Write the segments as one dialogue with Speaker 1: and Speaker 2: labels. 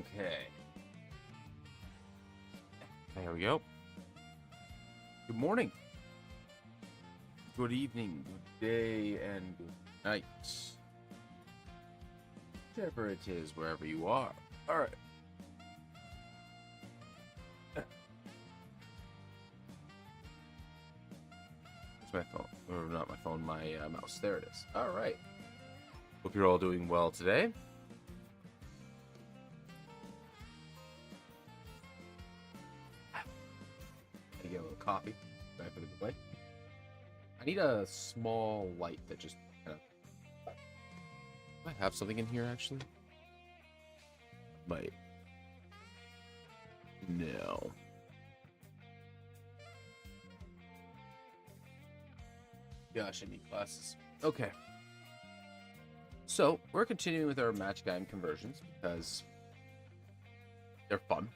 Speaker 1: Okay. There we go. Good morning. Good evening, good day, and good night. Whichever it is, wherever you are. Alright. It's my phone. Or not my phone, my mouse. There it is. Alright. Hope you're all doing well today. I get a little coffee. Back for the play. I need a small light that just kind of... Do I have something in here, actually? Might. No. Gosh, I need glasses. Okay. So, we're continuing with our Magic Item conversions because they're fun.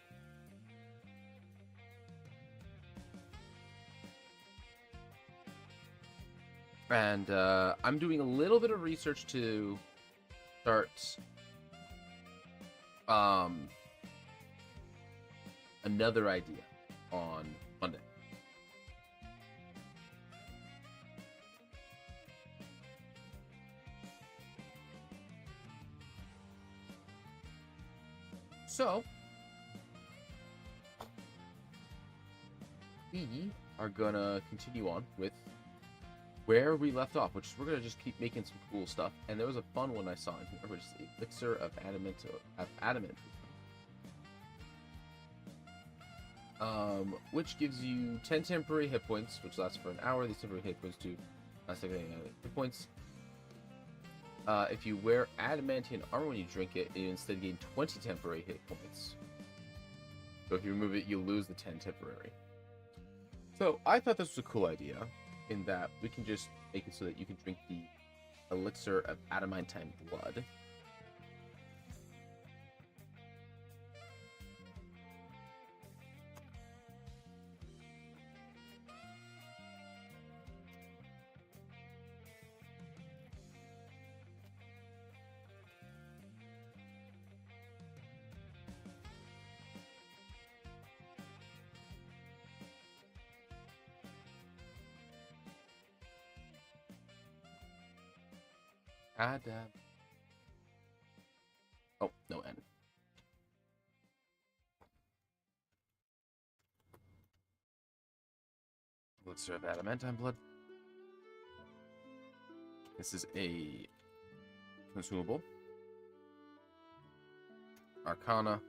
Speaker 1: And I'm doing a little bit of research to start another idea on Monday. So, we are gonna continue on with where we left off, which is we're gonna just keep making some cool stuff. And there was a fun one I saw in here, which is Elixir of Adamant. Which gives you 10 temporary hit points, which lasts for an hour. These temporary hit points do last hit points. If you wear adamantine armor when you drink it, you instead gain 20 temporary hit points. So if you remove it, you lose the 10 temporary. So I thought this was a cool idea, in that we can just make it so that you can drink the Elixir of Adamantine Blood. Oh, no N. Elixir of Adamantine Blood. This is a consumable. Arcana.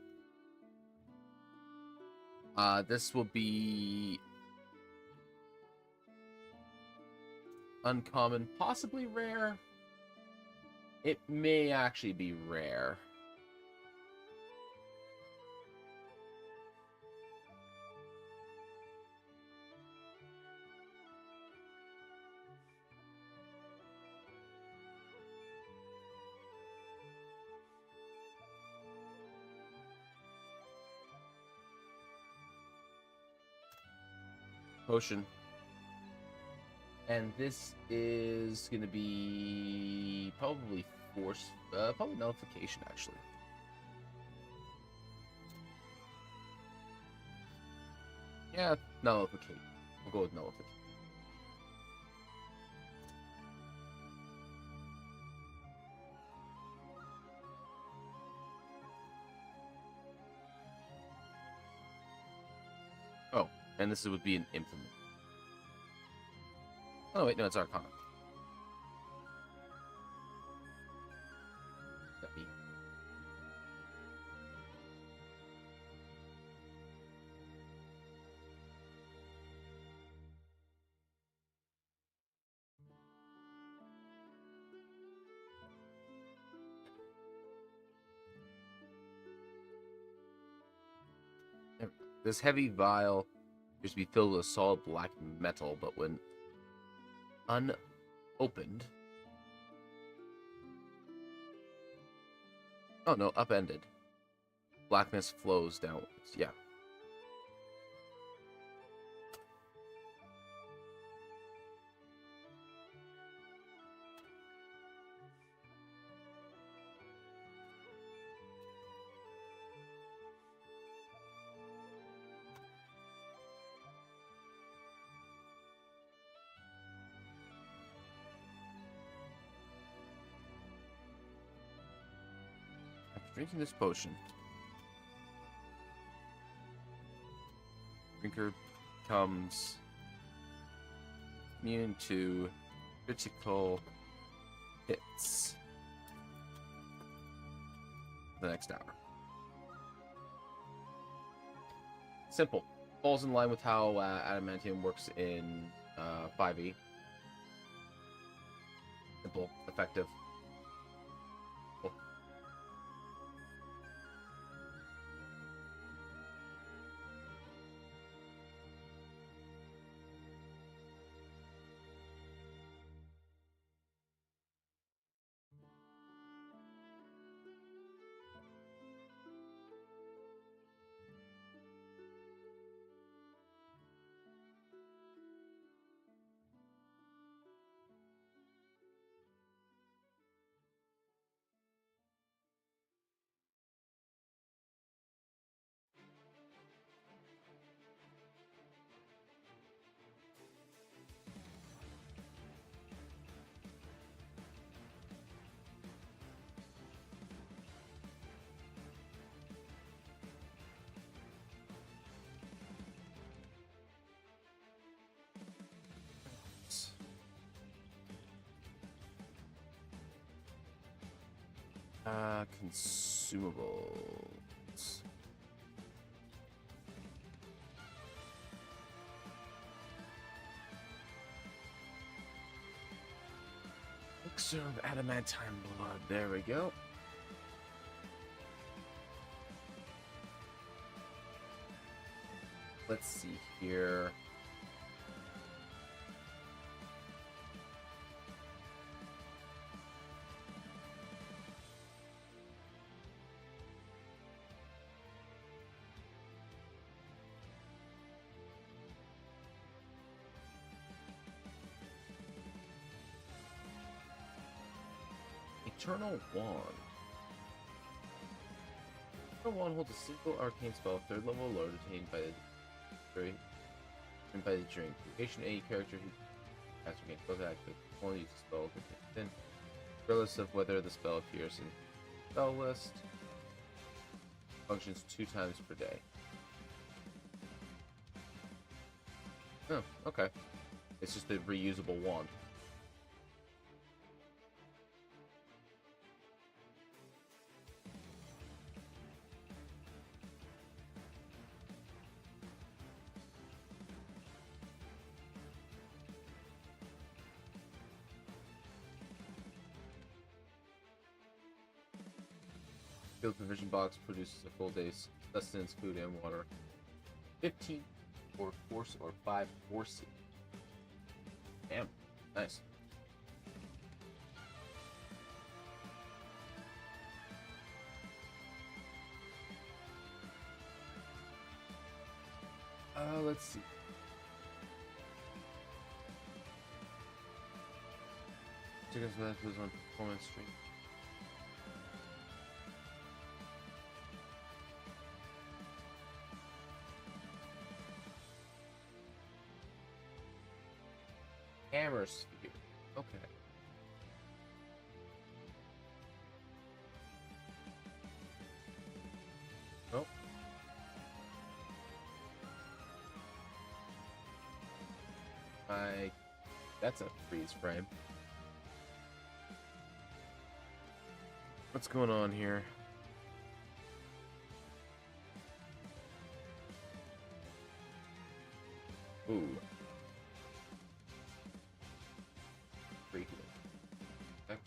Speaker 1: This will be uncommon, possibly rare. It may actually be rare. Potion. And this is going to be probably force, probably nullification, actually. Yeah, nullification. We'll go with nullification. Oh, and this would be an implement. Oh, wait, no, it's Arcana. This heavy vial appears to be filled with solid black metal, but when unopened... Oh, no, upended. Blackness flows downwards. Yeah. drinking this potion. Drinker becomes immune to critical hits the next hour. Simple. Falls in line with how adamantium works in 5e. Simple, effective. Cool. Consumables. Elixir of adamantine blood. There we go. Let's see here. Eternal Wand. Eternal Wand holds a single arcane spell, third level load, attained by the drink. Location any character who casts or gains both active only uses the spell then, regardless of whether the spell appears in the spell list. Functions 2 times per day. Oh, okay. It's just a reusable wand. Field provision box produces a full day's sustenance, food, and water. 15 or force or 5 force. Damn, nice. Let's see. Chickens that was on performance stream. Hammer sphere. Okay. Nope. That's a freeze frame. What's going on here? Ooh. Freaking. Okay.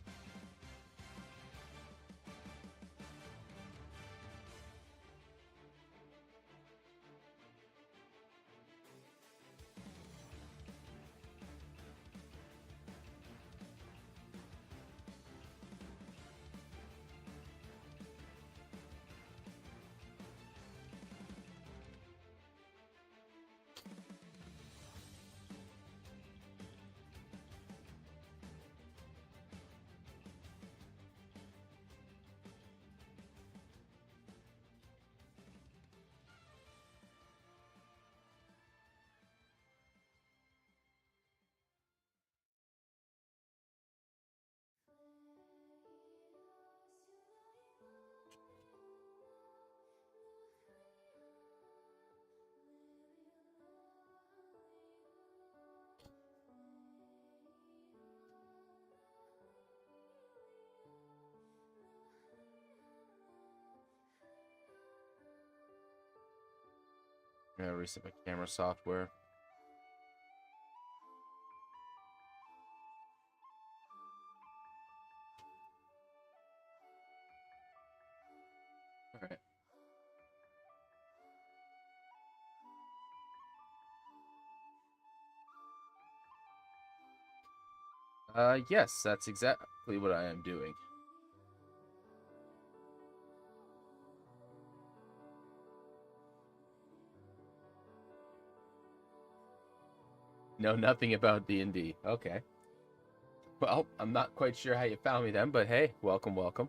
Speaker 1: I'm gonna reset my camera software. All right. Yes, that's exactly what I am doing. Know nothing about D&D. Okay. Well, I'm not quite sure how you found me then, but hey, welcome, welcome.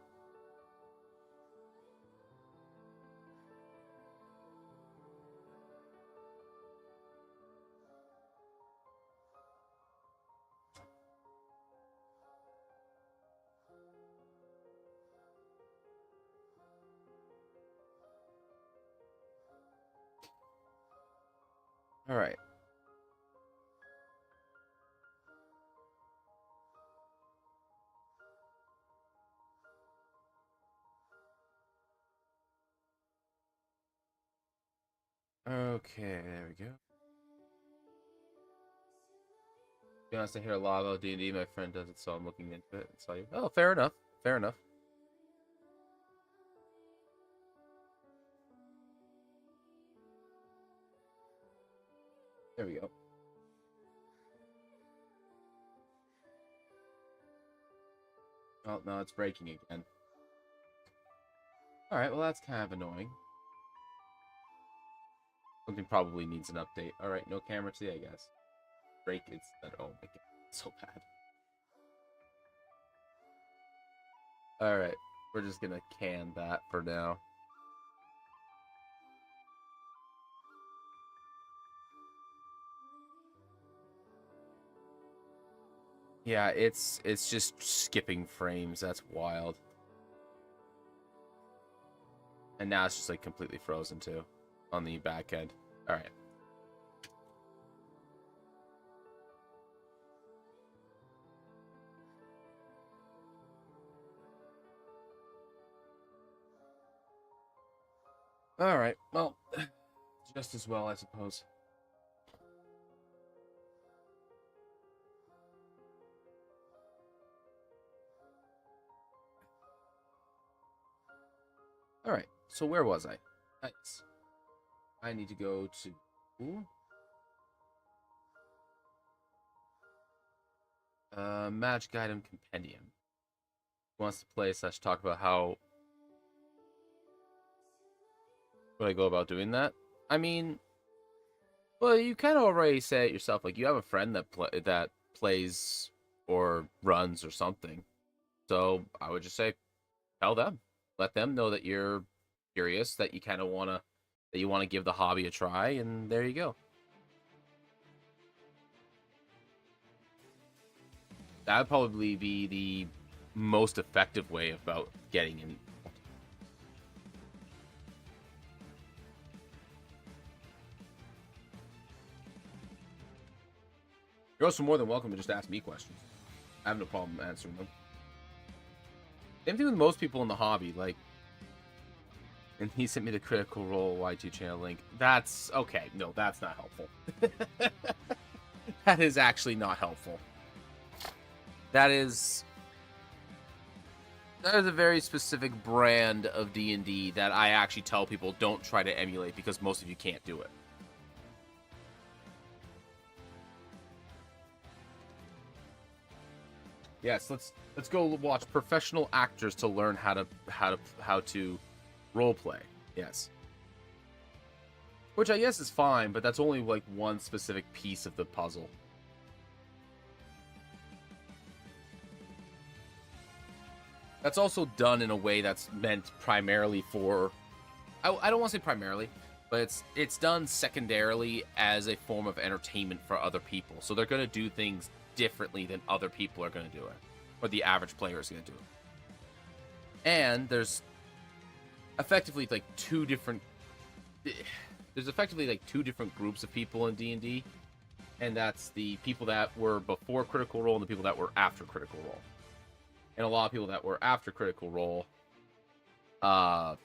Speaker 1: All right. Okay, there we go. To be honest, I hear a lot about D&D. My friend does it, so I'm looking into it. And saw you. Oh, fair enough. Fair enough. There we go. Oh, no, it's breaking again. All right, well, that's kind of annoying. Something probably needs an update. All right, no camera today, I guess. Break it's that. Oh my god, it's so bad. All right, we're just gonna can that for now. Yeah, it's just skipping frames. That's wild. And now it's just like completely frozen too on the back end. All right. All right. Well, just as well, I suppose. All right. So where was I? Nice. I need to go to Magic Item Compendium. Wants to play / talk about how would I go about doing that? I mean, well, you kind of already said it yourself. Like you have a friend that plays or runs or something. So I would just say, tell them, let them know that you're curious, that you kind of wanna give the hobby a try, and there you go. That would probably be the most effective way about getting in. You're also more than welcome to just ask me questions. I have no problem answering them. Same thing with most people in the hobby, like. And he sent me the Critical Role YT channel link. That's okay. No, that's not helpful. That is actually not helpful. That is a very specific brand of D&D that I actually tell people don't try to emulate because most of you can't do it. Yes, let's go watch professional actors to learn how to role play. Yes. Which I guess is fine, but that's only like one specific piece of the puzzle. That's also done in a way that's meant primarily for I don't want to say primarily, but it's done secondarily as a form of entertainment for other people. So they're going to do things differently than other people are going to do it, or the average player is going to do it. And there's effectively like two different groups of people in D&D, and that's the people that were before Critical Role and the people that were after Critical Role. And a lot of people that were after Critical Role, a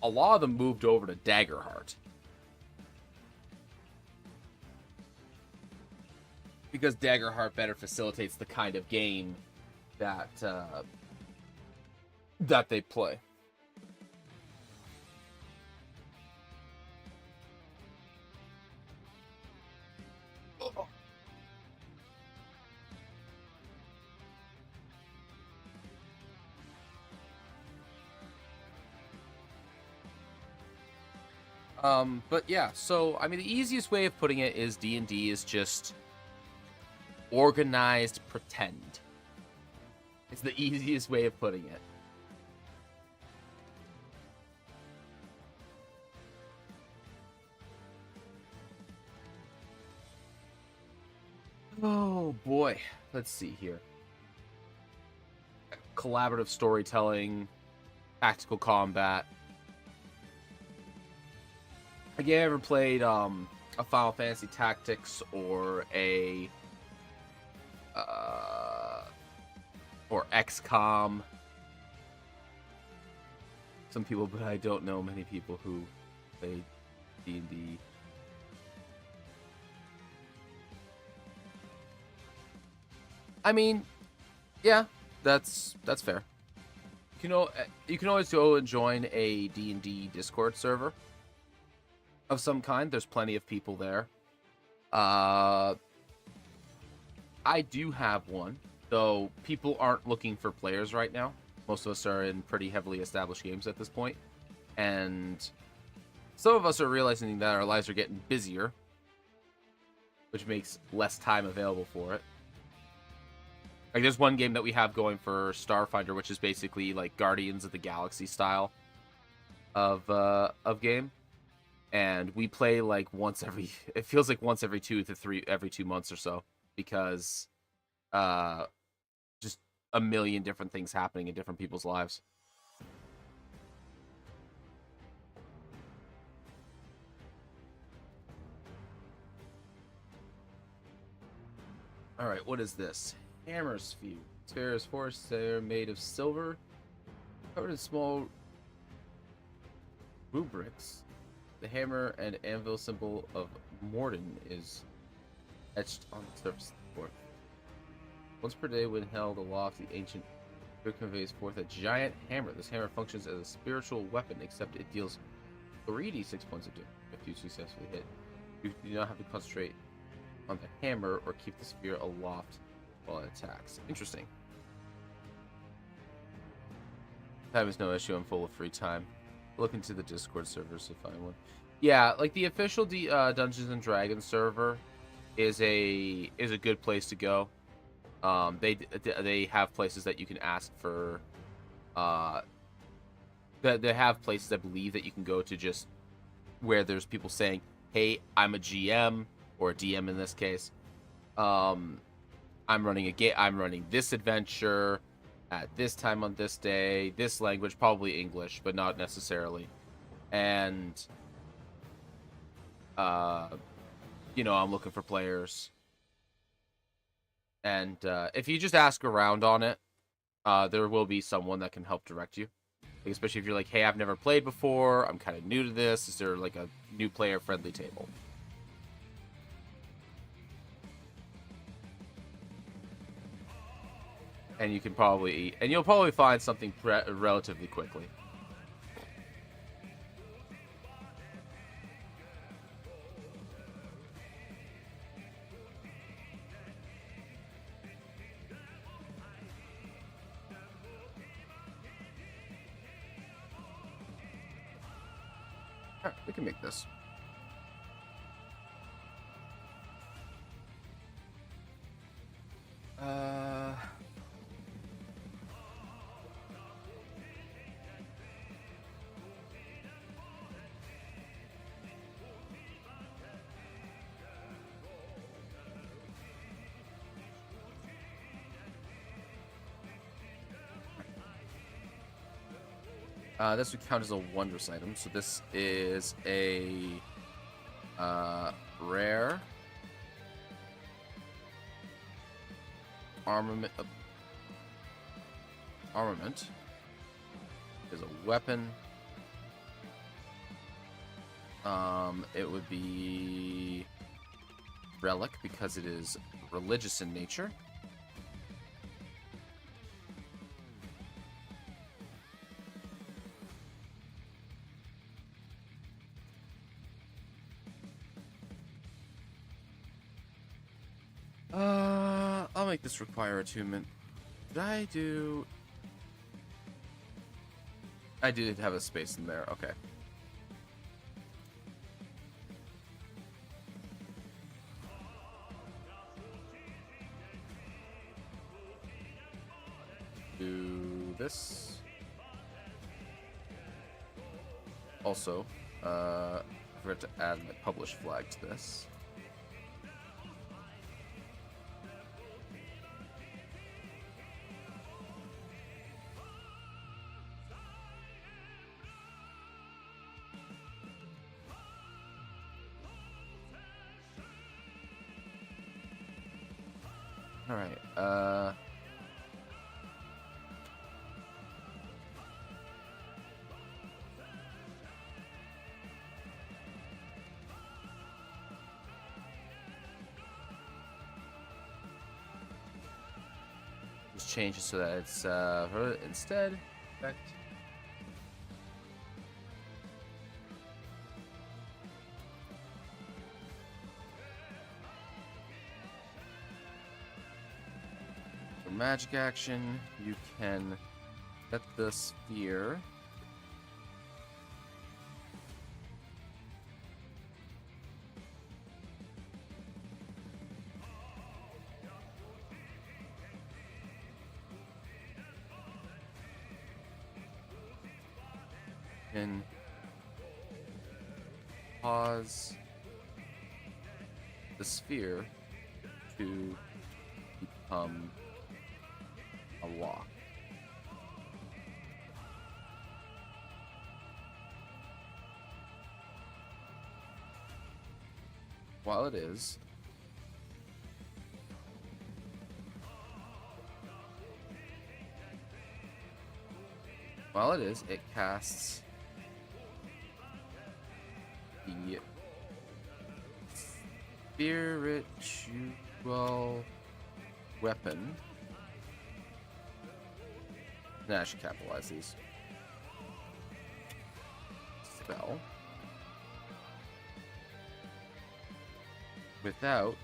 Speaker 1: lot of them moved over to Daggerheart. because Daggerheart better facilitates the kind of game that that they play. But yeah, so I mean, the easiest way of putting it is D&D is just organized pretend. It's the easiest way of putting it. Oh boy, let's see here. Collaborative storytelling, tactical combat. Have you ever played a Final Fantasy Tactics or a or XCOM? Some people, but I don't know many people who play D&D. I mean, yeah, that's fair. You can always go and join a D&D Discord server of some kind. There's plenty of people there. I do have one, though people aren't looking for players right now. Most of us are in pretty heavily established games at this point, and some of us are realizing that our lives are getting busier, which makes less time available for it. Like, there's one game that we have going for Starfinder, which is basically like Guardians of the Galaxy style of game. And we play like it feels like once every 2 months or so, because just a million different things happening in different people's lives. All right, what is this? Hammer sphere. Sphere is forged. They're made of silver, covered in small rubrics. The hammer and anvil symbol of Morden is etched on the surface of the board. Once per day, when held aloft, the ancient figure conveys forth a giant hammer. This hammer functions as a spiritual weapon, except it deals 3d6 points of damage if you successfully hit. You do not have to concentrate on the hammer or keep the spear aloft while it attacks. Interesting. Time is no issue. I'm full of free time. Look into the Discord servers to find one. Yeah, like the official Dungeons and Dragons server is a good place to go. They have places that you can ask for. They have places, I believe, that you can go to just where there's people saying, "Hey, I'm a GM or a DM in this case. I'm running a game. I'm running this adventure at this time on this day, this language, probably English, but not necessarily." And, I'm looking for players. And if you just ask around on it, there will be someone that can help direct you. Like, especially if you're like, "Hey, I've never played before. I'm kind of new to this. Is there like a new player-friendly table?" And you'll probably find something relatively quickly. All right, we can make this. This would count as a wondrous item. So this is a rare armament. Armament is a weapon. It would be relic because it is religious in nature. I'll make this require attunement. Did I do... I did have a space in there, okay. Do this. Also, I forgot to add my publish flag to this. Alright, just change it so that it's, instead, effect. Magic action, you can set the sphere and pause the sphere to become a lock. While it is, it casts the spiritual weapon. Nah, I should capitalize these. Spell. Without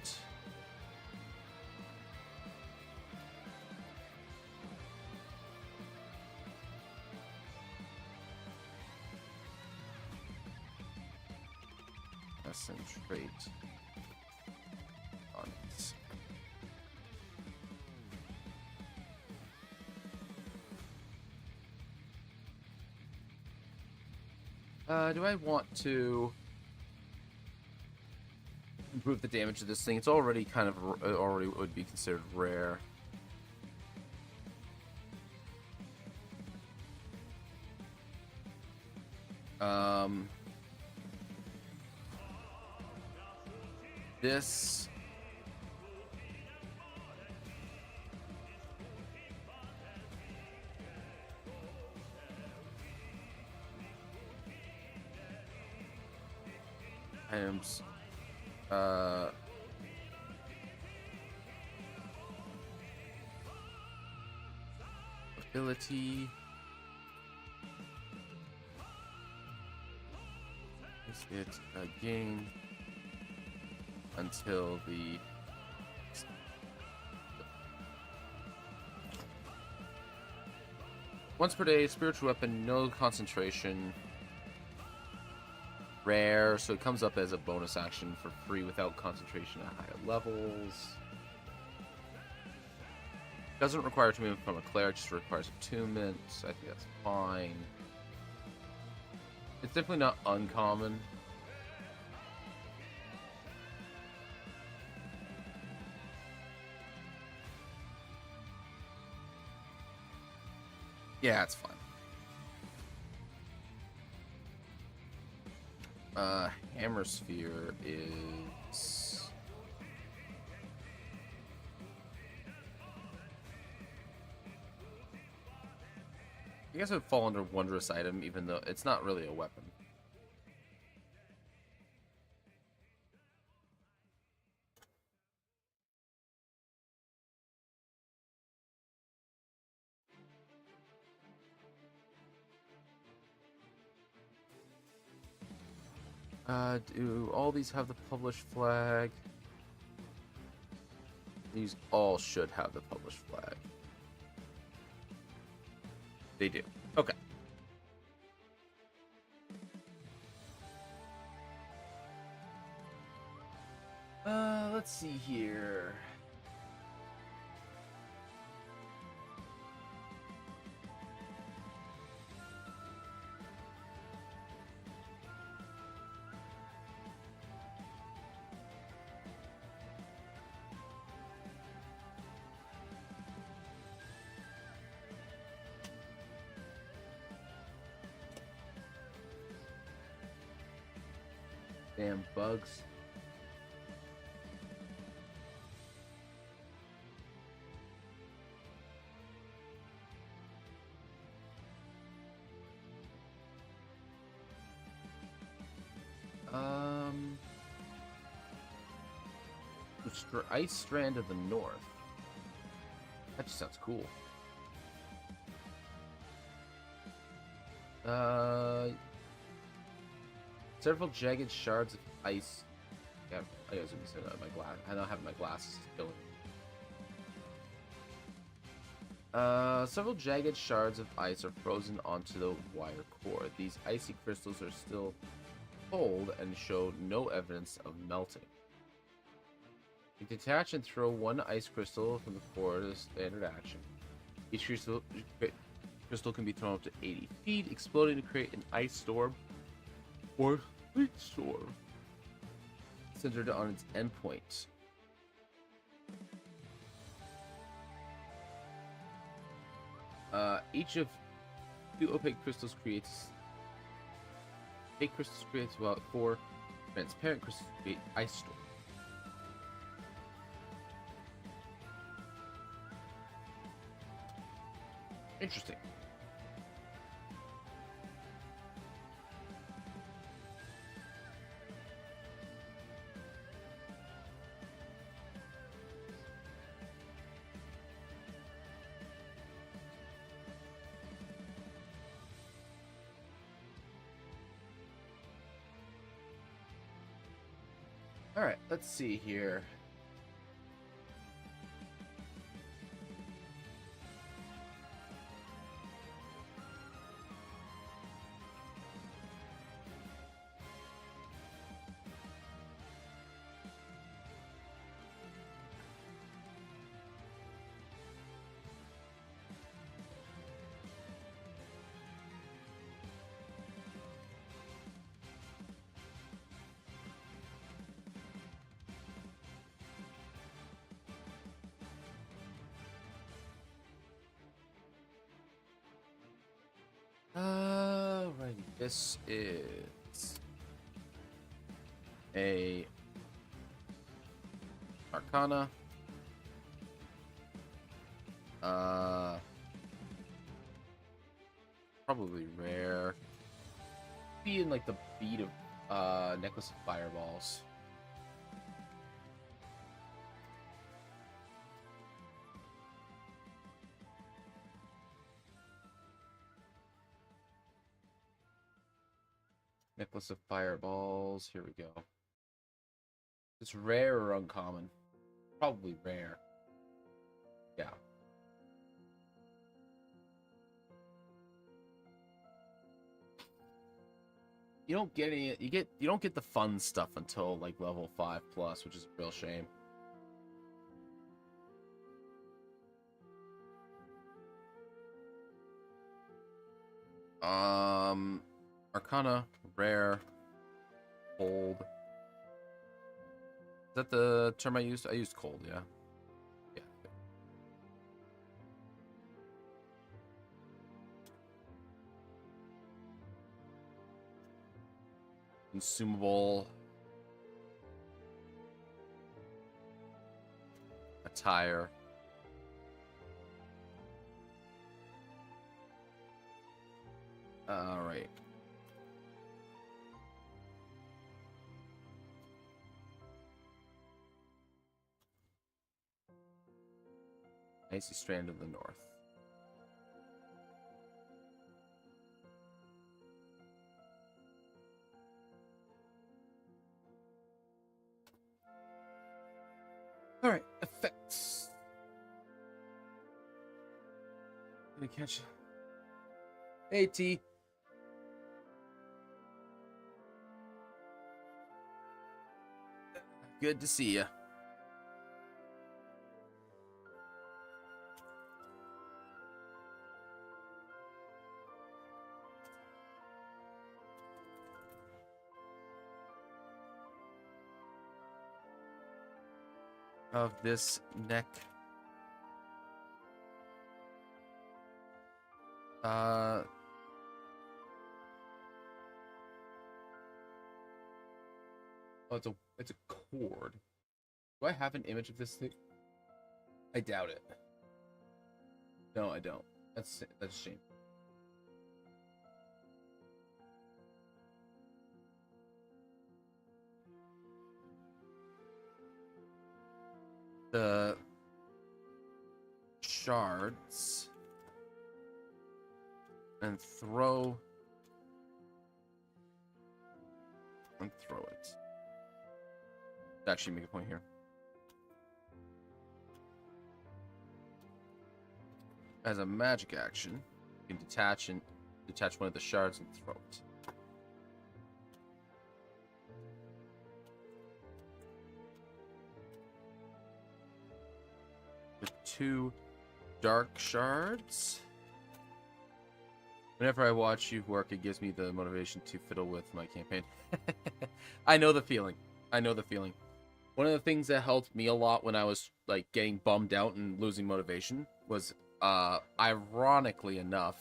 Speaker 1: concentrate on it. Do I want to improve the damage of this thing? It's already kind of already would be considered rare. This items ability is it again until the once per day, spiritual weapon, no concentration, rare, so it comes up as a bonus action for free without concentration at higher levels. Doesn't require attunement from a cleric, just requires attunement, so I think that's fine. It's definitely not uncommon. Yeah, it's fine. Hammer Sphere is... I guess it would fall under Wondrous Item, even though it's not really a weapon. Do all these have the published flag? These all should have the published flag. They do. Okay. Let's see here. Damn bugs. Ice Strand of the North. That just sounds cool. Several jagged shards of ice. Yeah, I was gonna say that my glass. I don't have my glasses killing me. Several jagged shards of ice are frozen onto the wire core. These icy crystals are still cold and show no evidence of melting. You detach and throw one ice crystal from the core to standard action. Each crystal can be thrown up to 80 feet, exploding to create an ice storm or sleet storm centered on its endpoint. Each of 2 opaque crystals creates about 4 transparent crystals create ice storm. Interesting. All right, let's see here. Alrighty, this is a Arcana. Probably rare. Be in like the beat of Necklace of Fireballs. Necklace of Fireballs. Here we go. It's rare or uncommon? Probably rare. Yeah. You don't get any. You don't get the fun stuff until like level 5+, which is a real shame. Arcana, rare, cold. Is that the term I used? I used cold, yeah. Yeah. Consumable. Attire. All right. Icy Strand of the North. Gonna catch. Hey, T. Good to see you. Of this neck. Oh, it's a cord. Do I have an image of this thing? I doubt it. No, I don't. That's a shame. The shards and throw it. Actually, make a point here. As a magic action, you can detach one of the shards and throw it. With 2 dark shards. Whenever I watch you work, it gives me the motivation to fiddle with my campaign. I know the feeling. One of the things that helped me a lot when I was like getting bummed out and losing motivation was, ironically enough,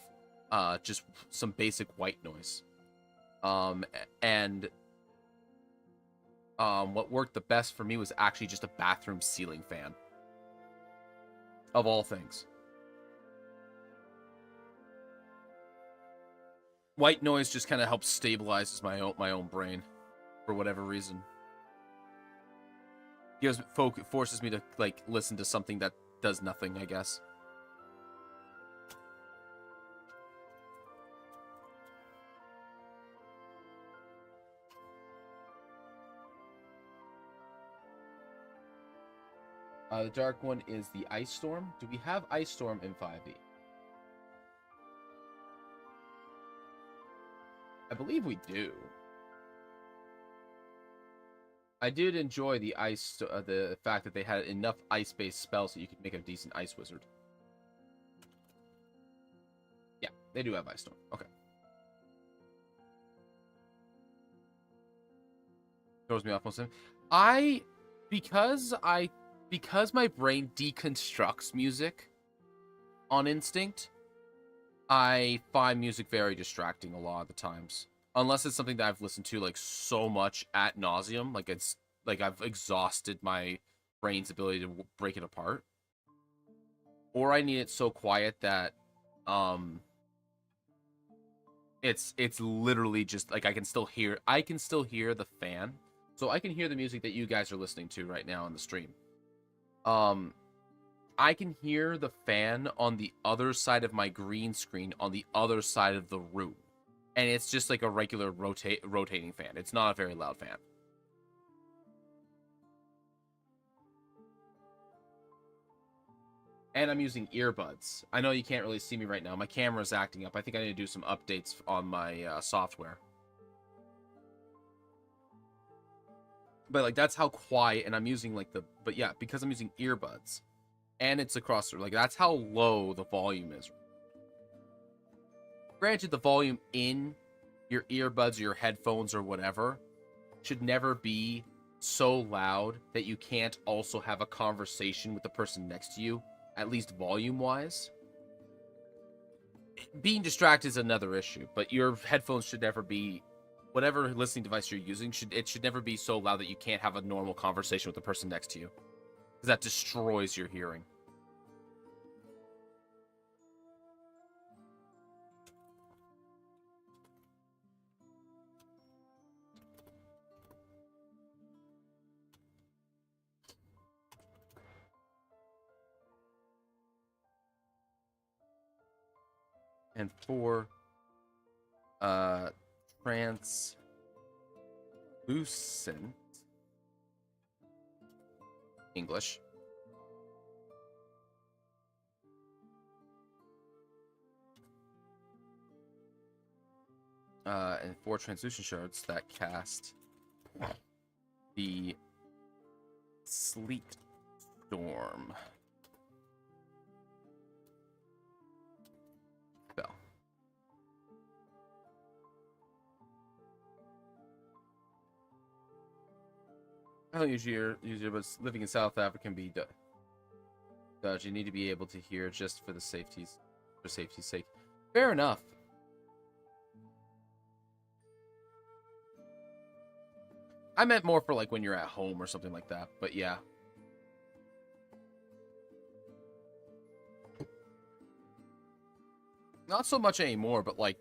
Speaker 1: just some basic white noise. What worked the best for me was actually just a bathroom ceiling fan. Of all things. White noise just kind of helps stabilizes my own brain, for whatever reason. Forces me to like listen to something that does nothing, I guess. The dark one is the Ice Storm. Do we have Ice Storm in 5e? I believe we do. I did enjoy the the fact that they had enough ice-based spells so you could make a decent ice wizard. Yeah, they do have Ice Storm. Okay. Throws me off most of them. Because my brain deconstructs music on instinct, I find music very distracting a lot of the times. Unless it's something that I've listened to like so much ad nauseum, like it's like I've exhausted my brain's ability to break it apart. Or I need it so quiet that it's literally just like I can still hear the fan. So I can hear the music that you guys are listening to right now on the stream. I can hear the fan on the other side of my green screen on the other side of the room. And it's just like a regular rotating fan. It's not a very loud fan. And I'm using earbuds. I know you can't really see me right now. My camera's acting up. I think I need to do some updates on my software. But like that's how quiet, and I'm using like but yeah, because I'm using earbuds and it's across, like that's how low the volume is. Granted, the volume in your earbuds or your headphones or whatever should never be so loud that you can't also have a conversation with the person next to you, at least volume wise. Being distracted is another issue, but your headphones should never be, whatever listening device you're using, should never be so loud that you can't have a normal conversation with the person next to you, because that destroys your hearing. And 4, translucent English. and 4 translucent shards that cast the Sleet Storm spell. I don't usually, but living in South Africa can be dodgy. You need to be able to hear just for safety's sake. Fair enough. I meant more for like when you're at home or something like that, but yeah. Not so much anymore, but like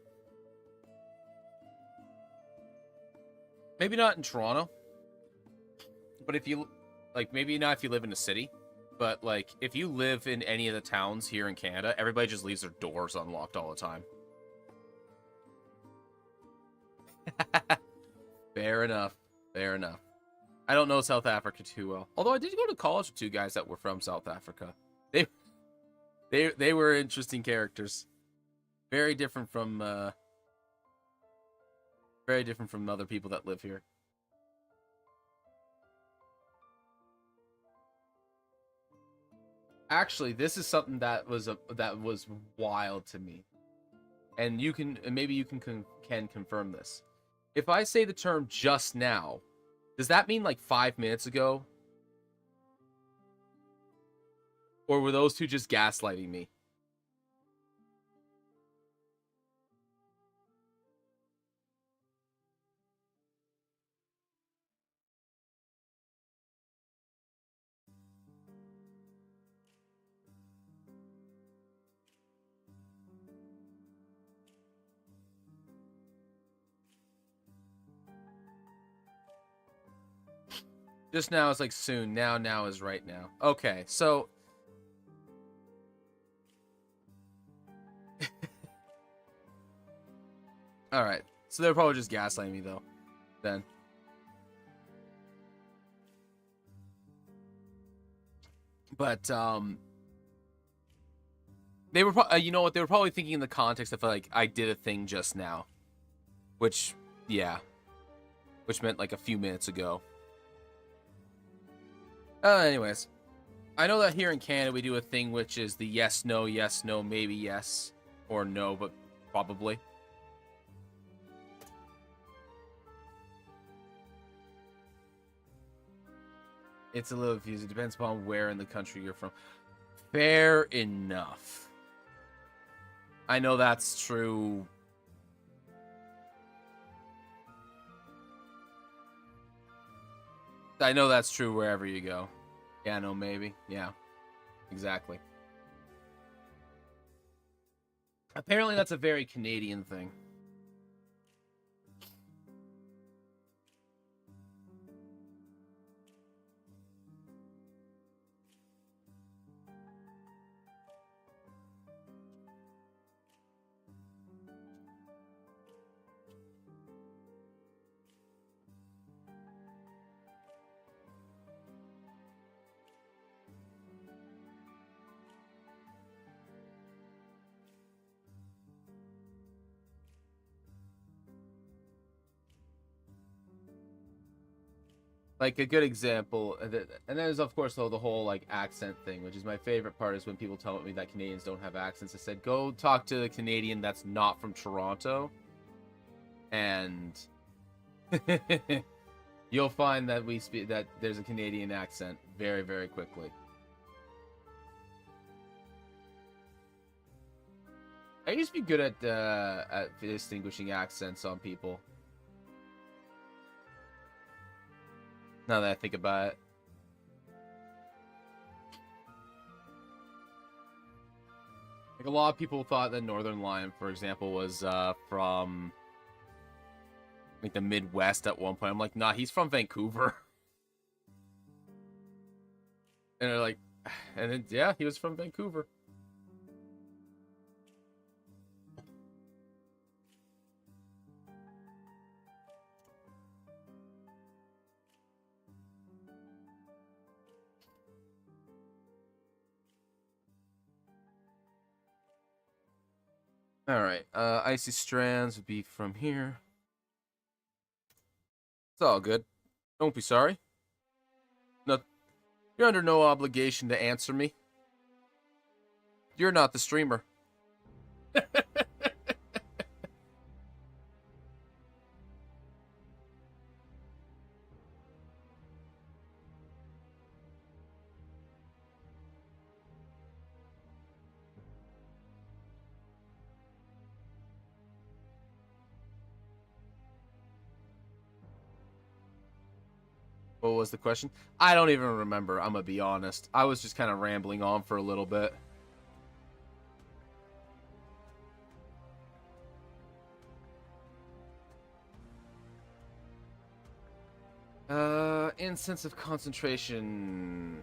Speaker 1: maybe not in Toronto. But if you like maybe not if you live in a city, but like if you live in any of the towns here in Canada, everybody just leaves their doors unlocked all the time. Fair enough. Fair enough. I don't know South Africa too well. Although I did go to college with 2 guys that were from South Africa. They were interesting characters. Very different from other people that live here. Actually, this is something that was wild to me. And maybe you can confirm this. If I say the term just now, does that mean like 5 minutes ago? Or were those 2 just gaslighting me? Just now is like soon. Now is right now. Okay, so all right. So they're probably just gaslighting me though. Then. But they were you know what? They were probably thinking in the context of like I did a thing just now, which meant like a few minutes ago. Anyways, I know that here in Canada we do a thing which is the yes, no, maybe yes, or no, but probably. It's a little confusing. It depends upon where in the country you're from. Fair enough. I know that's true. I know that's true wherever you go. Yeah, no, maybe. Yeah, exactly. Apparently that's a very Canadian thing. Like a good example, and there's of course though the whole like accent thing, which is my favorite part, is when people tell me that Canadians don't have accents. I said, go talk to the Canadian that's not from Toronto, and you'll find that that there's a Canadian accent very, very quickly. I used to be good at distinguishing accents on people. Now that I think about it. Like a lot of people thought that Northern Lion, for example, was from like the Midwest at one point. I'm like, nah, he's from Vancouver. And they're like, and then yeah, he was from Vancouver. Alright, Icy Strands would be from here. It's all good. Don't be sorry. No, you're under no obligation to answer me. You're not the streamer. What was the question? I don't even remember, I'm gonna be honest. I was just kind of rambling on for a little bit. Incense of concentration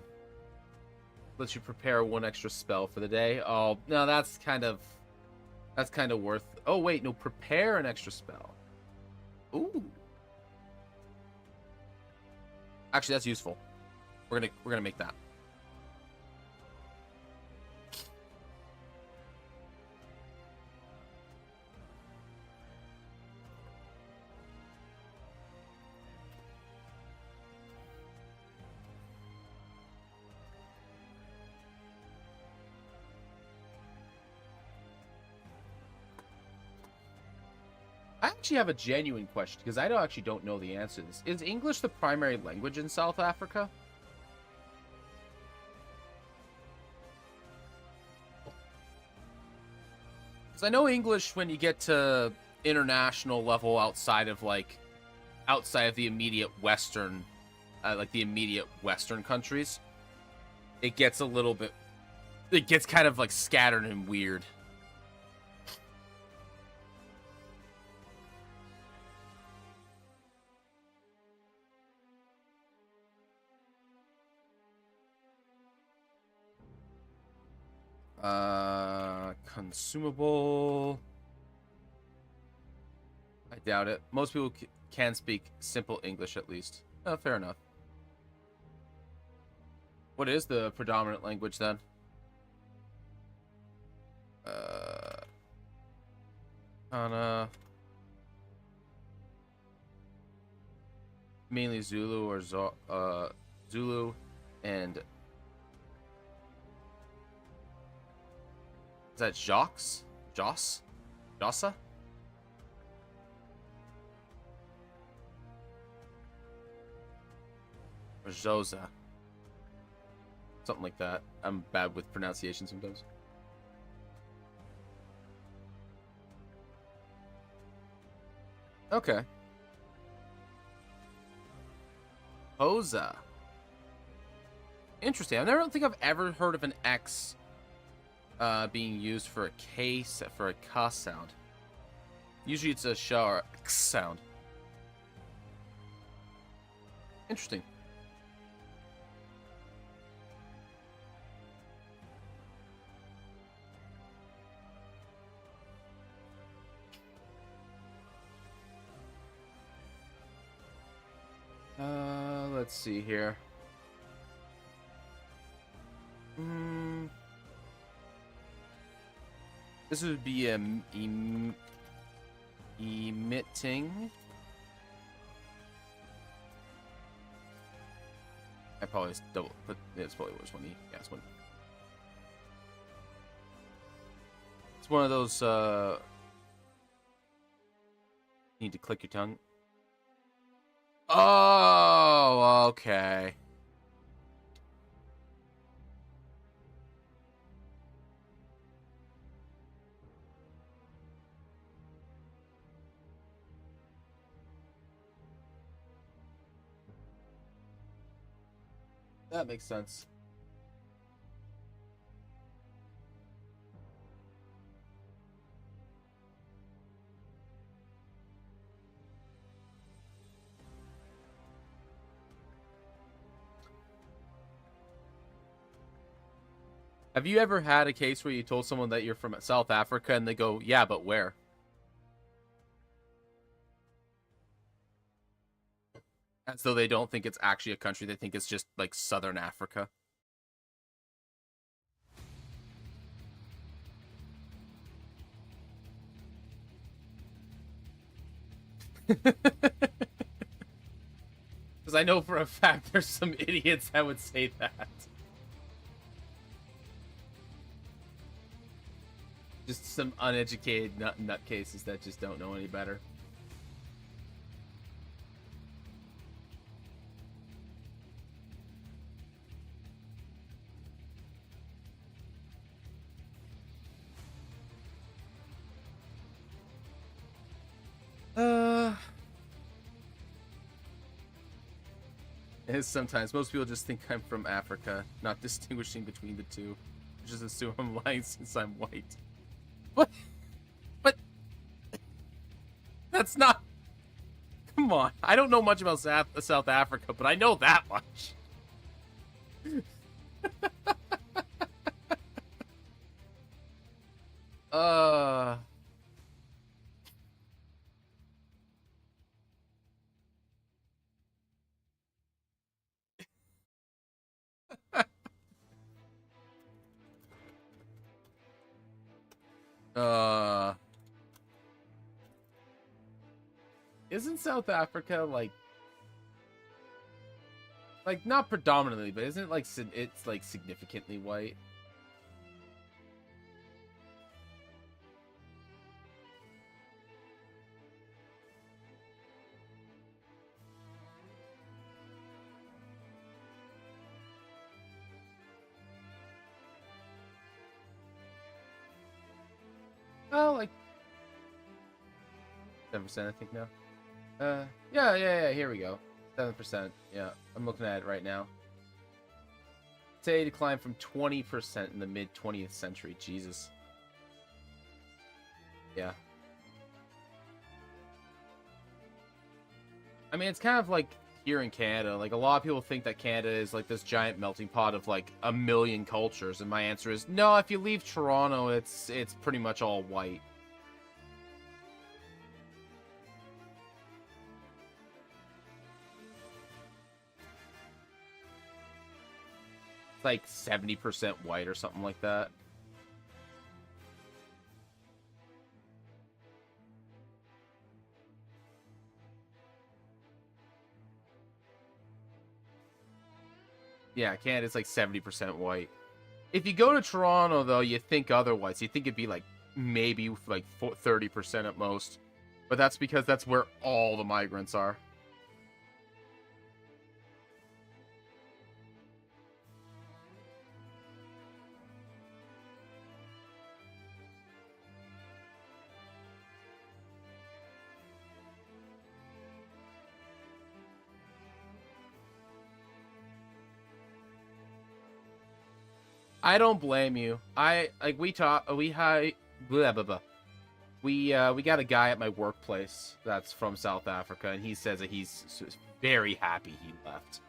Speaker 1: lets you prepare one extra spell for the day. Oh, no, that's kind of worth. Oh wait, no, prepare an extra spell. Ooh. Actually, that's useful. We're gonna make that. I actually have a genuine question because I actually don't know the answer to this. Is English the primary language in South Africa? Because I know English when you get to international level outside of the immediate Western, the immediate Western countries, it gets a little bit, it gets kind of like scattered and weird. Consumable. I doubt it. Most people can speak simple English at least. Oh, fair enough. What is the predominant language then? Kana. Mainly Zulu or Zulu and is that Jox? Joss? Jossa? Or Josa? Something like that. I'm bad with pronunciation sometimes. Okay. Hosa. Interesting. I don't think I've ever heard of an X being used for a K for a K sound. Usually it's a sh or X sound. Interesting. Let's see here. This would be emitting. I probably double, but it's probably worse one. Yeah, it's one. It's one of those. You need to click your tongue. Oh, okay. That makes sense. Have you ever had a case where you told someone that you're from South Africa and they go, yeah, but where? As though they don't think it's actually a country, they think it's just like Southern Africa. Because I know for a fact there's some idiots that would say that. Just some uneducated nutcases that just don't know any better. Sometimes most people just think I'm from Africa, not distinguishing between the two. Just assume I'm lying since I'm white. What? But that's not. Come on, I don't know much about South Africa, but I know that much. uh. Isn't South Africa like not predominantly, but isn't it like it's like significantly white? Oh, like 7%, I think now. Yeah. Here we go. 7%. Yeah, I'm looking at it right now. Today declined from 20% in the mid 20th century. Jesus. Yeah. I mean, it's kind of like here in Canada. Like, a lot of people think that Canada is like this giant melting pot of like a million cultures, and my answer is no. If you leave Toronto, it's pretty much all white. It's like 70% white or something like that. Yeah, Canada's like 70% white. If you go to Toronto, though, you think otherwise. You think it'd be like maybe like 30% at most. But that's because that's where all the migrants are. I don't blame you. We got a guy at my workplace that's from South Africa, and he says that he's very happy he left.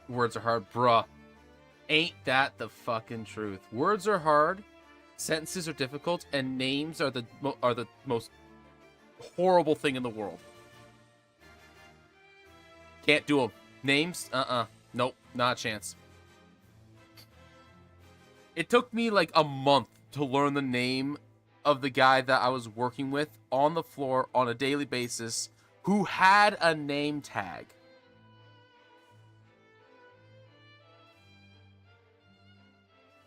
Speaker 1: Words are hard, bruh. Ain't that the fucking truth? Words are hard, sentences are difficult, and names are the most horrible thing in the world. Can't do them. Names? Nope, not a chance. It took me like a month to learn the name of the guy that I was working with on the floor on a daily basis who had a name tag.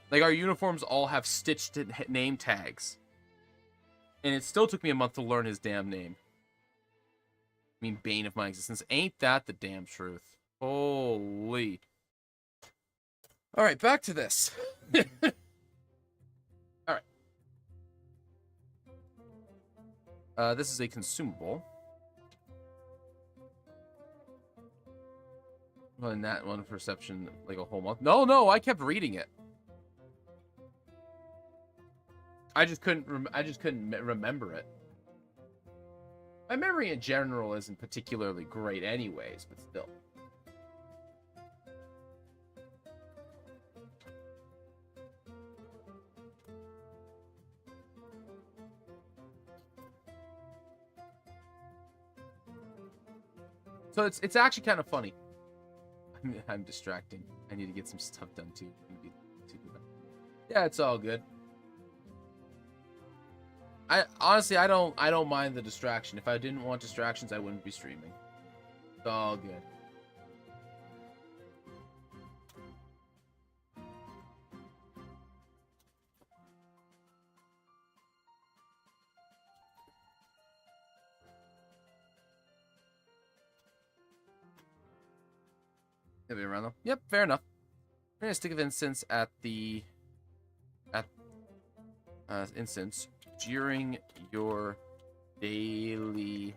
Speaker 1: Like, our uniforms all have stitched name tags. And it still took me a month to learn his damn name. I mean, bane of my existence. Ain't that the damn truth? Holy. Alright, back to this. Alright. This is a consumable. Well, in that one perception, like a whole month. No, I kept reading it. I just couldn't remember it. My memory in general isn't particularly great anyways, but still. So it's actually kind of funny. I'm distracting. I need to get some stuff done too. Yeah, it's all good. I honestly, I don't mind the distraction. If I didn't want distractions, I wouldn't be streaming. It's all good. Maybe around though. Yep, fair enough. We're gonna stick of instance at the instance during your daily.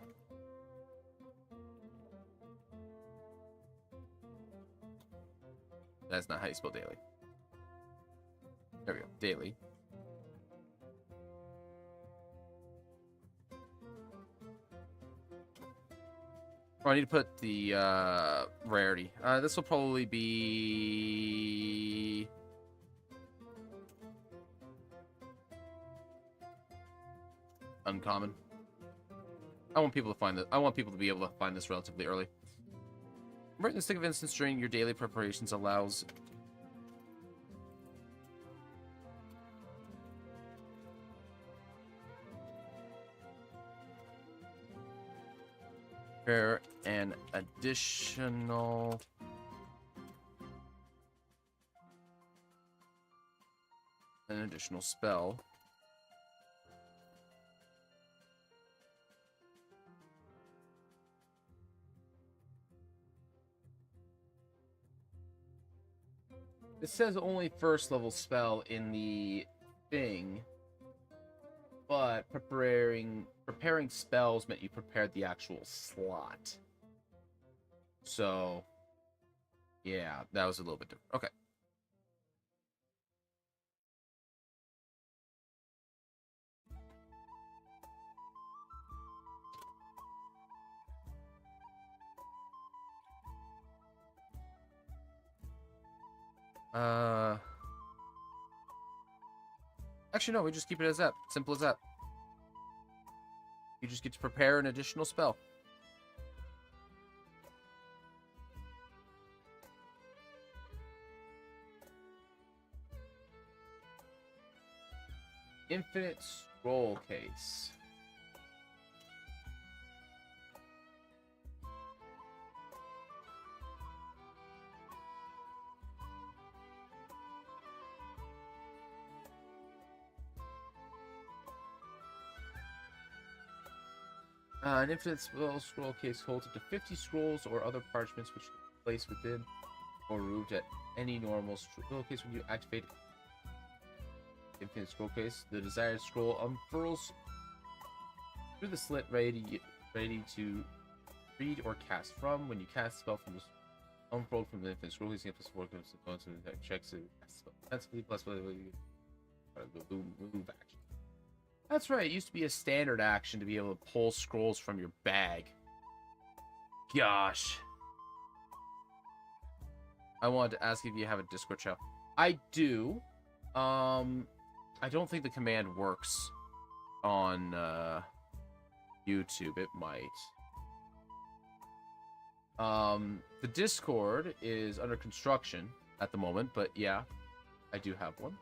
Speaker 1: That's not how you spell daily. There we go. Daily. Oh, I need to put the rarity. This will probably be uncommon. I want people to find it. I want people to be able to find this relatively early. Writing the stick of instance during your daily preparations allows for an additional spell. It says only first level spell in the thing, but preparing spells meant you prepared the actual slot. So, yeah, that was a little bit different. Okay. Actually, no, we just keep it as that. Simple as that. You just get to prepare an additional spell. Infinite scroll case. An infinite scroll case holds up to 50 scrolls or other parchments which can be placed within or removed at any normal scroll case when you activate infinite scroll case. The desired scroll unfurls through the slit ready to read or cast from. When you cast a spell from the unfurled from the infinite scroll case, you have to support components and checks to defensively plus move action. That's right, it used to be a standard action to be able to pull scrolls from your bag. Gosh. I wanted to ask if you have a Discord channel. I do. I don't think the command works on YouTube. It might. The Discord is under construction at the moment, but yeah, I do have one.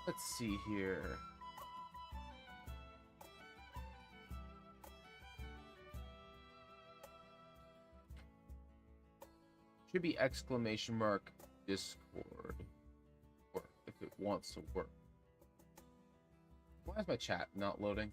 Speaker 1: Let's see here. Should be exclamation mark Discord, or if it wants to work. Why is my chat not loading?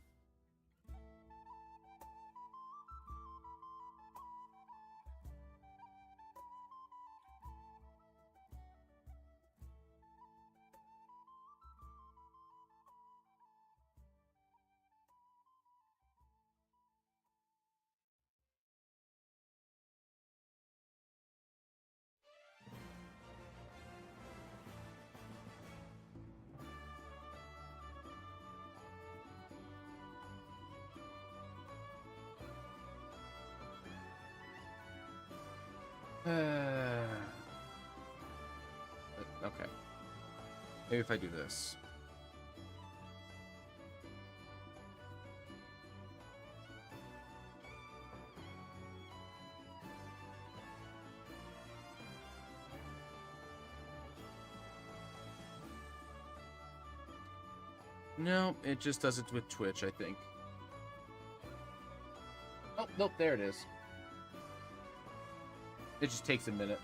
Speaker 1: Okay. Maybe if I do this. No, it just does it with Twitch, I think. Oh, nope, there it is. It just takes a minute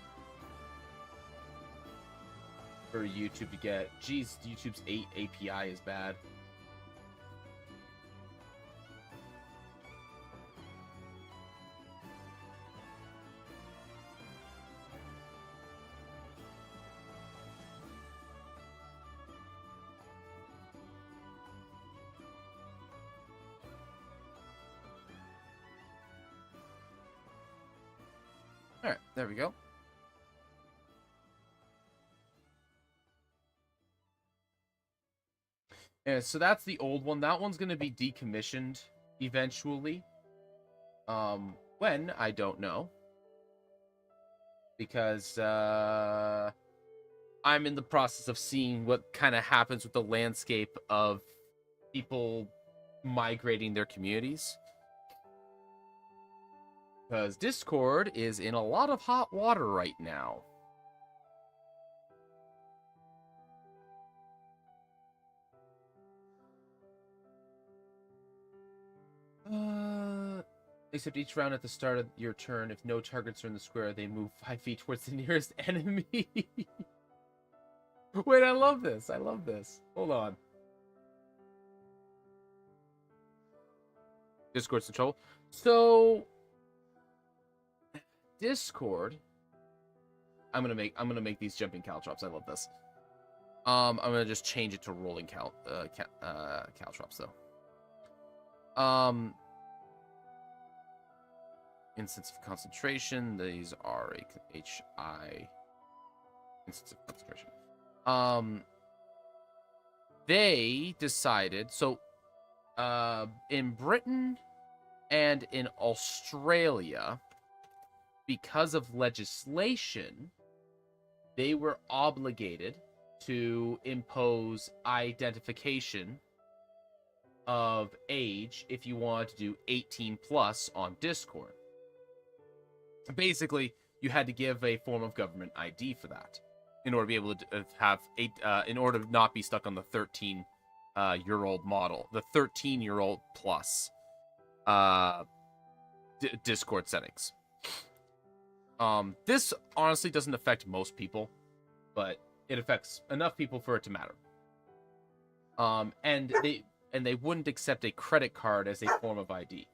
Speaker 1: for YouTube to get. Geez, YouTube's 8 API is bad. All right, there we go. Yeah, so that's the old one. That one's going to be decommissioned eventually. When? I don't know. Because I'm in the process of seeing what kind of happens with the landscape of people migrating their communities. Because Discord is in a lot of hot water right now. Except each round at the start of your turn, if no targets are in the square, they move 5 feet towards the nearest enemy. Wait, I love this. I love this. Hold on. Discord's the trouble. So Discord, I'm gonna make these jumping caltrops. I love this. I'm gonna just change it to rolling caltrops though. Instance of concentration. These are a HI instance of concentration. They decided so. In Britain and in Australia, because of legislation, they were obligated to impose identification of age if you wanted to do 18 plus on Discord. Basically, you had to give a form of government ID for that in order to be able to have in order to not be stuck on the 13-year-old model, the 13-year-old plus Discord settings. This honestly doesn't affect most people, but it affects enough people for it to matter. And they wouldn't accept a credit card as a form of ID.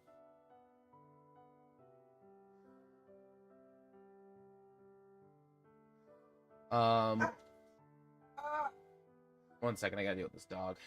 Speaker 1: One second, I gotta deal with this dog.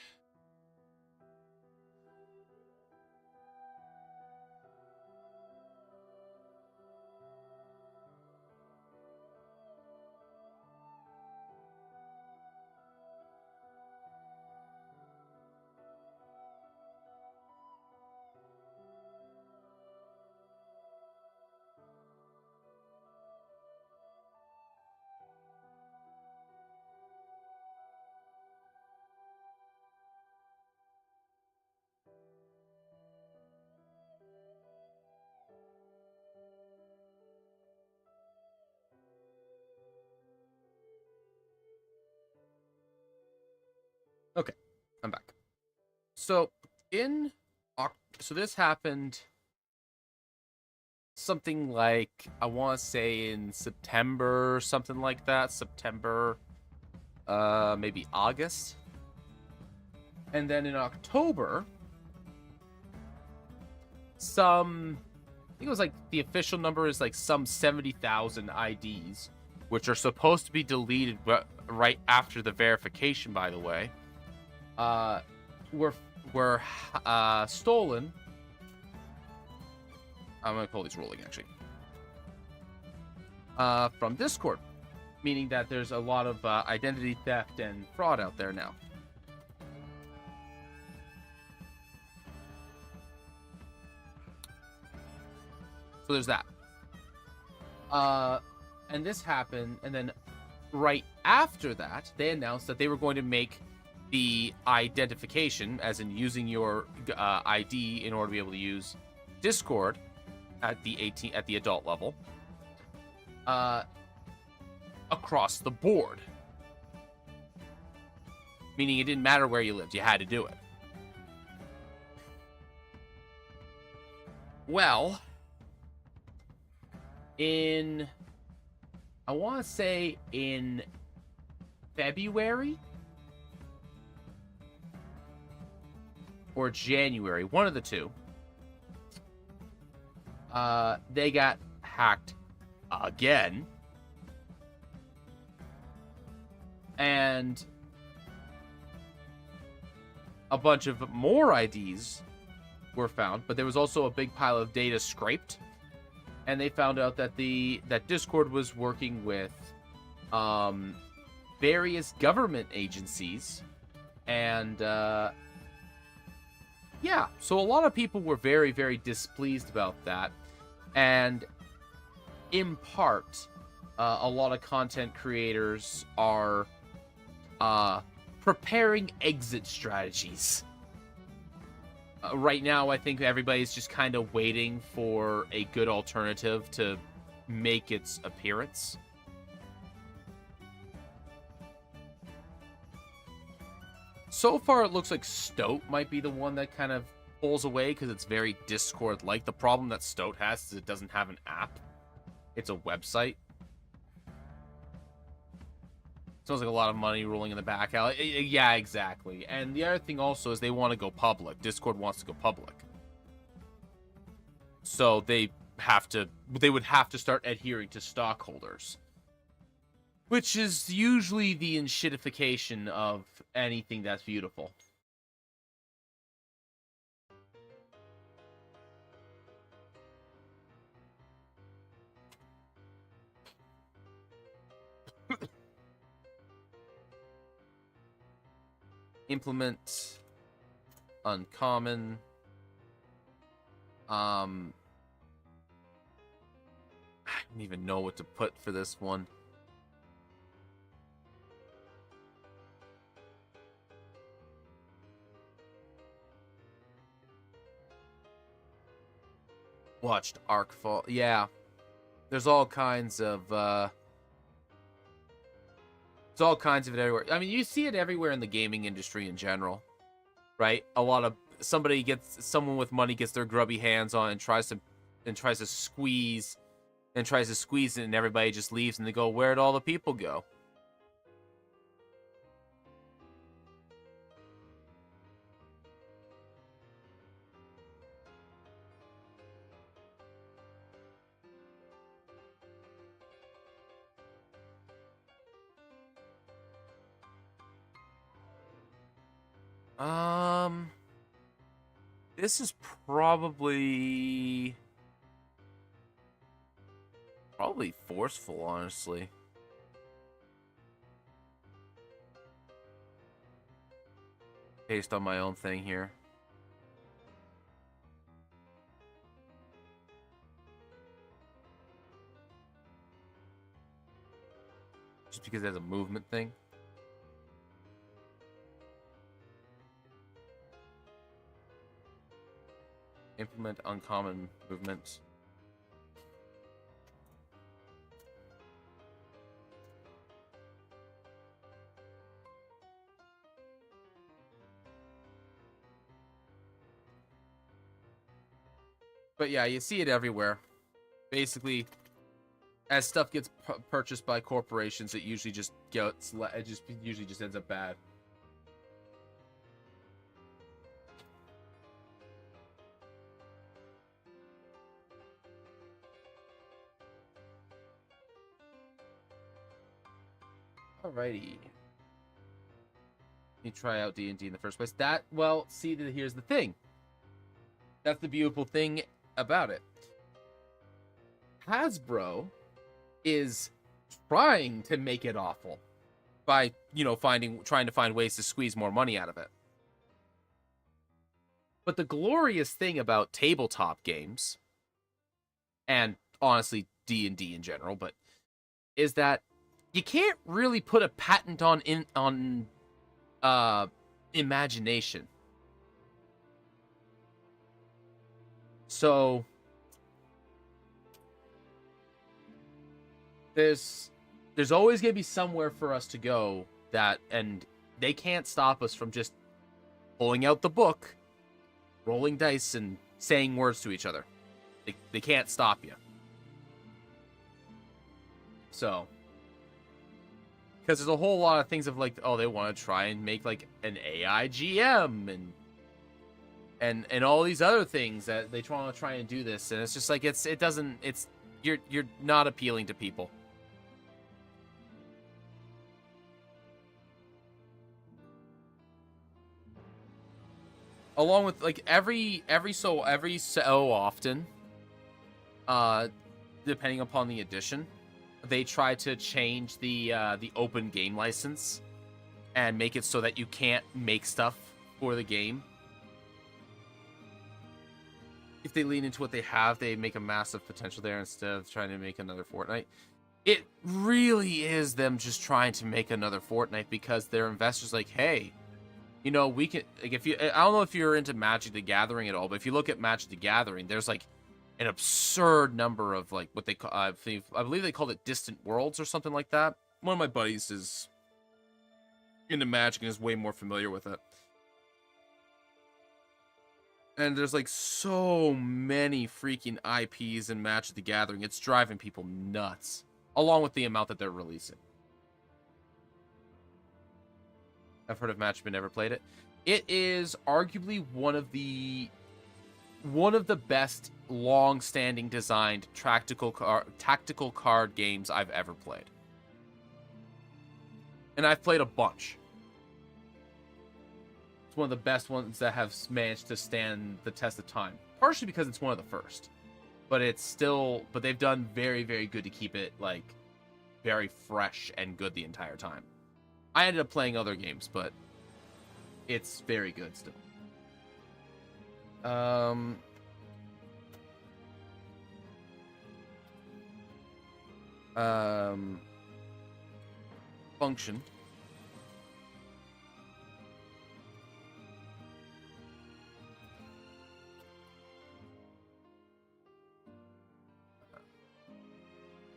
Speaker 1: Okay, I'm back. So this happened something like, I want to say in September, something like that. September, maybe August. And then in October, I think it was like the official number is like some 70,000 IDs, which are supposed to be deleted right after the verification, by the way, were stolen. I'm gonna call these rolling actually. From Discord, meaning that there's a lot of identity theft and fraud out there now. So there's that. And this happened, and then right after that, they announced that they were going to make the identification, as in using your ID in order to be able to use Discord at the adult level, across the board. Meaning it didn't matter where you lived, you had to do it. Well, I want to say in February or January, one of the two, they got hacked again. And a bunch of more IDs were found, but there was also a big pile of data scraped. And they found out that that Discord was working with various government agencies. And yeah, so a lot of people were very, very displeased about that. And in part, a lot of content creators are preparing exit strategies. Right now, I think everybody's just kind of waiting for a good alternative to make its appearance. So far, it looks like Stoat might be the one that kind of pulls away because it's very Discord-like. The problem that Stoat has is it doesn't have an app. It's a website. Sounds like a lot of money rolling in the back alley. Yeah, exactly. And the other thing also is they want to go public. Discord wants to go public. So they would have to start adhering to stockholders. Which is usually the enshittification of anything that's beautiful. Implement uncommon. I don't even know what to put for this one. Watched Arc Fall. Yeah. There's all kinds of it's all kinds of it everywhere. I mean, you see it everywhere in the gaming industry in general, right? A lot of someone with money gets their grubby hands on and tries to squeeze it, and everybody just leaves, and they go, "Where'd all the people go?" This is probably forceful, honestly. Based on my own thing here. Just because it has a movement thing. Implement uncommon movements. But yeah, you see it everywhere. Basically, as stuff gets purchased by corporations, it usually just usually just ends up bad. Alrighty. You try out D&D in the first place. Here's the thing. That's the beautiful thing about it. Hasbro is trying to make it awful by, trying to find ways to squeeze more money out of it. But the glorious thing about tabletop games, and honestly D&D in general, but is that you can't really put a patent on imagination. So there's always going to be somewhere for us to go and they can't stop us from just pulling out the book, rolling dice, and saying words to each other. They can't stop you. So, because there's a whole lot of things of like, oh, they want to try and make like an AI GM and all these other things that they want to try and do this, and it's just like you're not appealing to people. Along with like every so often, depending upon the edition, they try to change the open game license and make it so that you can't make stuff for the game. If they lean into what they have, they make a massive potential there instead of trying to make another Fortnite. It really is them just trying to make another Fortnite because their investors like, hey, you know, we can, like, if you, I don't know if you're into Magic the Gathering at all, but if you look at Magic the Gathering, there's like an absurd number of like what they call, I believe they called it distant worlds or something like that. One of my buddies is into Magic and is way more familiar with it. And there's like so many freaking IPs in Magic the Gathering, it's driving people nuts, along with the amount that they're releasing. I've heard of Magic, but never played it. It is arguably one of the best long-standing designed tactical card games I've ever played. And I've played a bunch. It's one of the best ones that have managed to stand the test of time. Partially because it's one of the first. But they've done very, very good to keep it like very fresh and good the entire time. I ended up playing other games, but it's very good still. Function.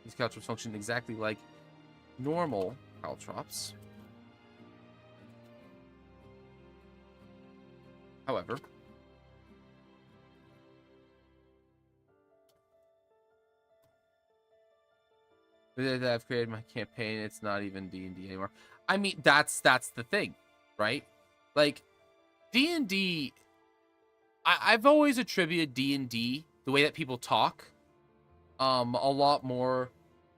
Speaker 1: These caltrops function exactly like normal caltrops. However, that I've created my campaign, it's not even D&D anymore. I mean, that's the thing, right? Like, D&D, I've always attributed D&D, the way that people talk, a lot more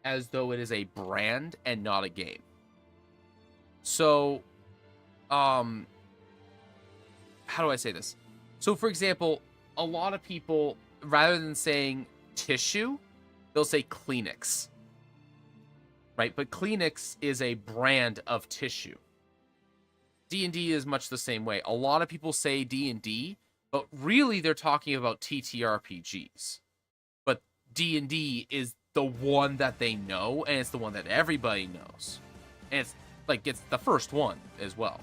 Speaker 1: as though it is a brand and not a game. So, how do I say this? So, for example, a lot of people, rather than saying tissue, they'll say Kleenex. Right? But Kleenex is a brand of tissue. D&D is much the same way. A lot of people say D&D, but really they're talking about TTRPGs. But D&D is the one that they know, and it's the one that everybody knows. And it's the first one as well.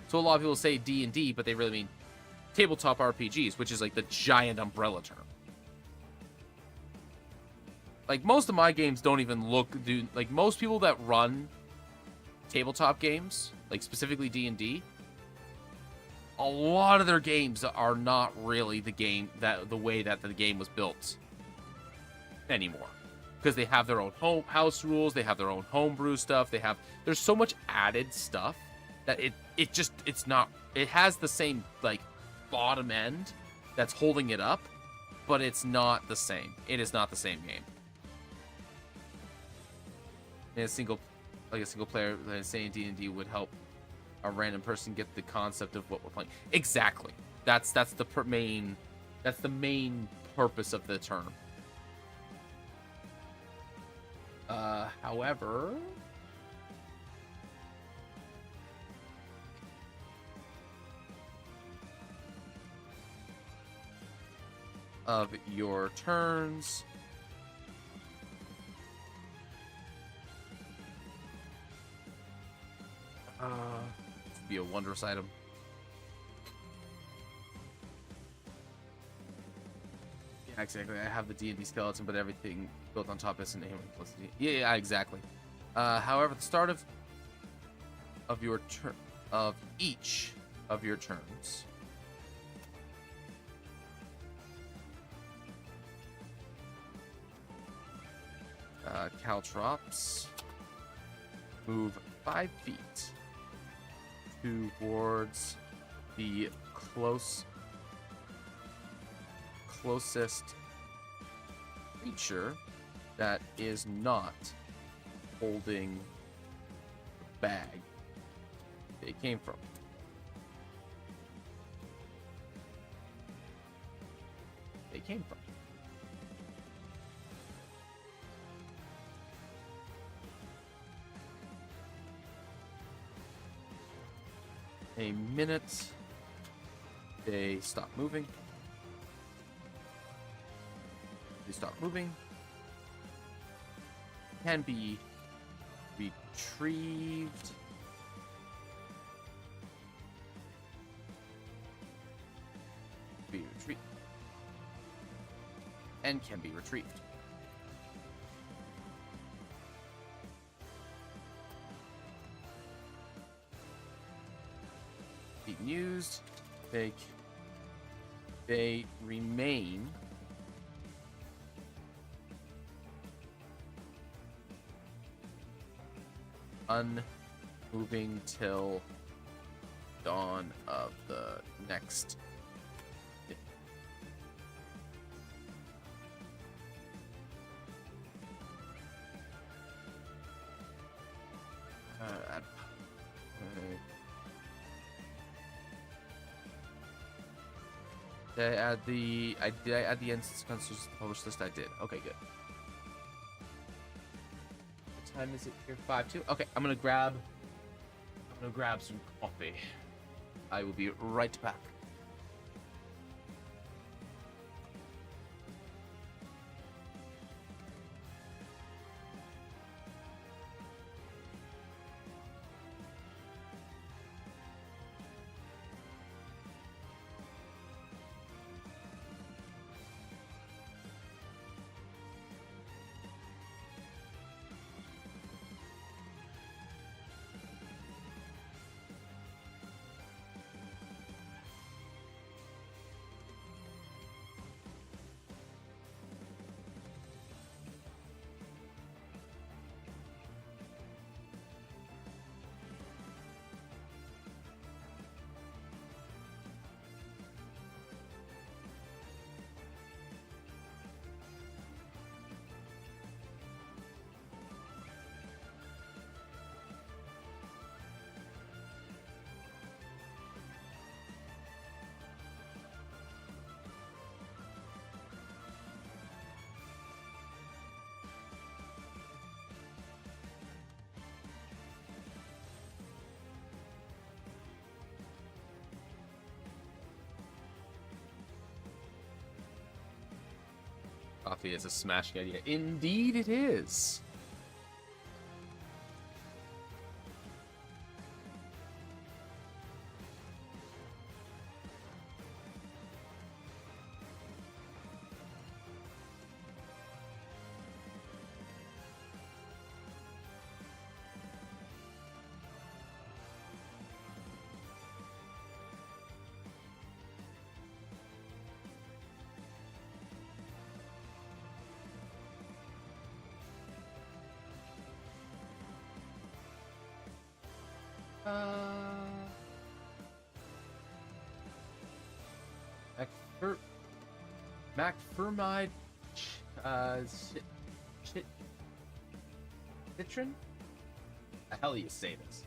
Speaker 1: So a lot of people say D&D, but they really mean tabletop RPGs, which is like the giant umbrella term. Like, most of my games don't even like, most people that run tabletop games, like specifically D&D, a lot of their games are not really the way that the game was built anymore. Because they have their own house rules, they have their own homebrew stuff, there's so much added stuff that it has the same, like, bottom end that's holding it up, but it's not the same. It is not the same game. And a single player saying D&D would help a random person get the concept of what we're playing. Exactly. That's the main purpose of the term. However, of your turns, be a wondrous item. Yeah, exactly. I have the D&D skeleton, but everything built on top isn't aiming plus D. Yeah, exactly. However, at the start of your turn, of each of your turns, Caltrops move 5 feet towards the closest creature that is not holding the bag they came from. They came from. A minute. They stop moving. They stop moving. Can be retrieved. And can be retrieved. Being used. They remain unmoving till dawn of the next. Did I add the instance constitutions to the published list? I did. Okay, good. What time is it here? 5:02. Okay, I'm gonna grab some coffee. I will be right back. Coffee is a smashing idea. Indeed it is. Macfurmide Citron? The hell do you say this?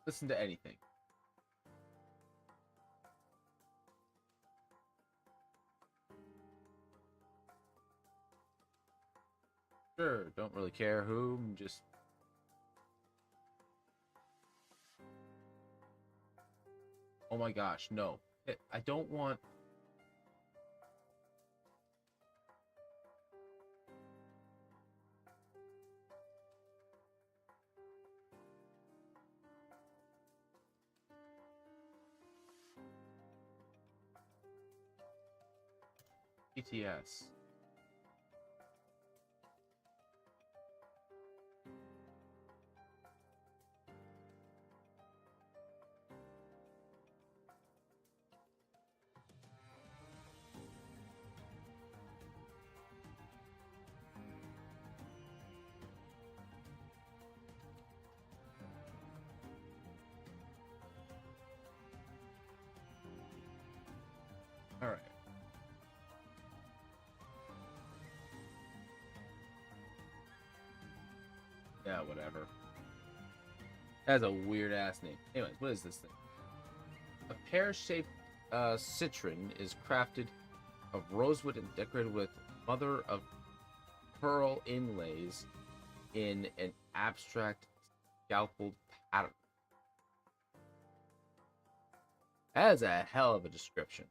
Speaker 1: Listen to anything. Sure, don't really care whom, just... Oh my gosh, no. I don't want... ETS. All right. Yeah, whatever. That's a weird ass name. Anyways, what is this thing? A pear-shaped citron is crafted of rosewood and decorated with mother of pearl inlays in an abstract scalpel pattern. That is a hell of a description.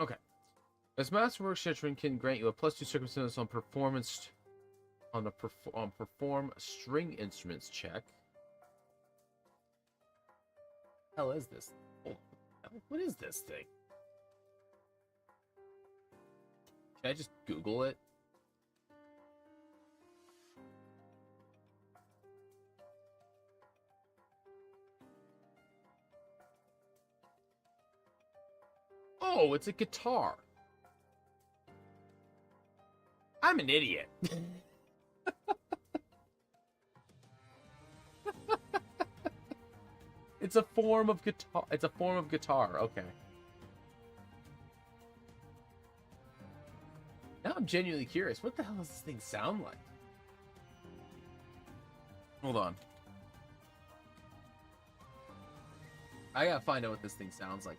Speaker 1: Okay. This masterwork citron can grant you a +2 circumstance on performance on perform string instruments check. Hell is this? Oh, what is this thing? Can I just Google it? Oh, it's a guitar. I'm an idiot. It's a form of guitar. It's a form of guitar. Okay. Now I'm genuinely curious. What the hell does this thing sound like? Hold on. I gotta find out what this thing sounds like.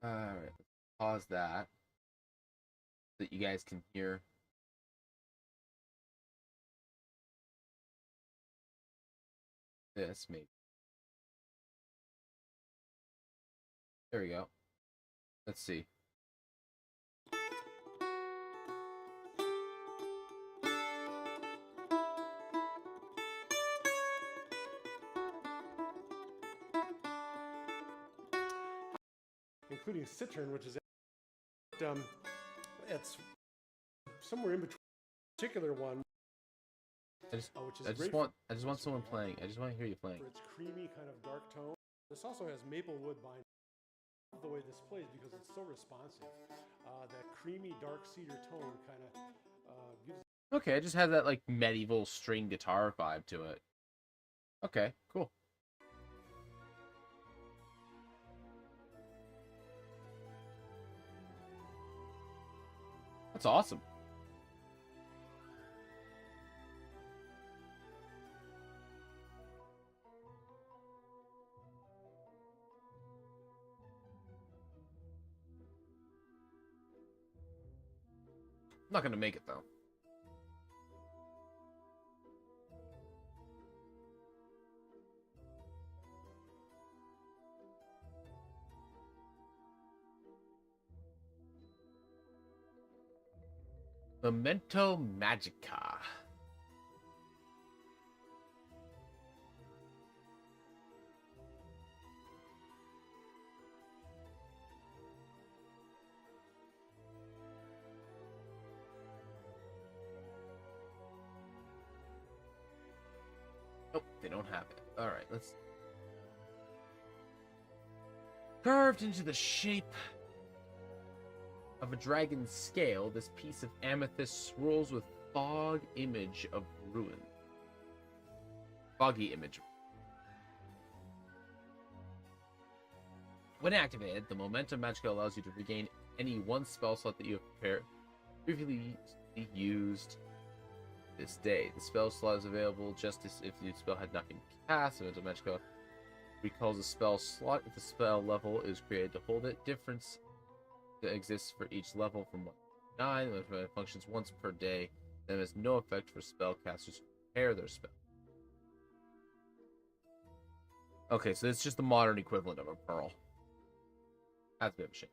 Speaker 1: Alright, pause that so that you guys can hear this, maybe. There we go. Let's see.
Speaker 2: Including citron, which is it's somewhere in between the particular one.
Speaker 1: I just want someone playing. I just want to hear you playing.
Speaker 2: For its creamy kind of dark tone. This also has maple wood binding. I love the way this plays because it's so responsive. That creamy dark cedar tone kind of gives.
Speaker 1: Okay, it just has that like medieval string guitar vibe to it. Okay, cool. That's awesome. I'm not gonna make it though. Memento Magica. Nope, they don't have it. Alright, let's... Carved into the shape of a dragon's scale, this piece of amethyst swirls with foggy image of ruin. Foggy image. When activated, the Momentum Magica allows you to regain any one spell slot that you have previously used this day. The spell slot is available just as if the spell had not been cast. Momentum Magica recalls a spell slot if the spell level is created to hold it. Difference that exists for each level from 1 to 9. It functions once per day. Then has no effect for spellcasters who prepare their spell. Okay, so it's just the modern equivalent of a pearl. That's a bit of a shame.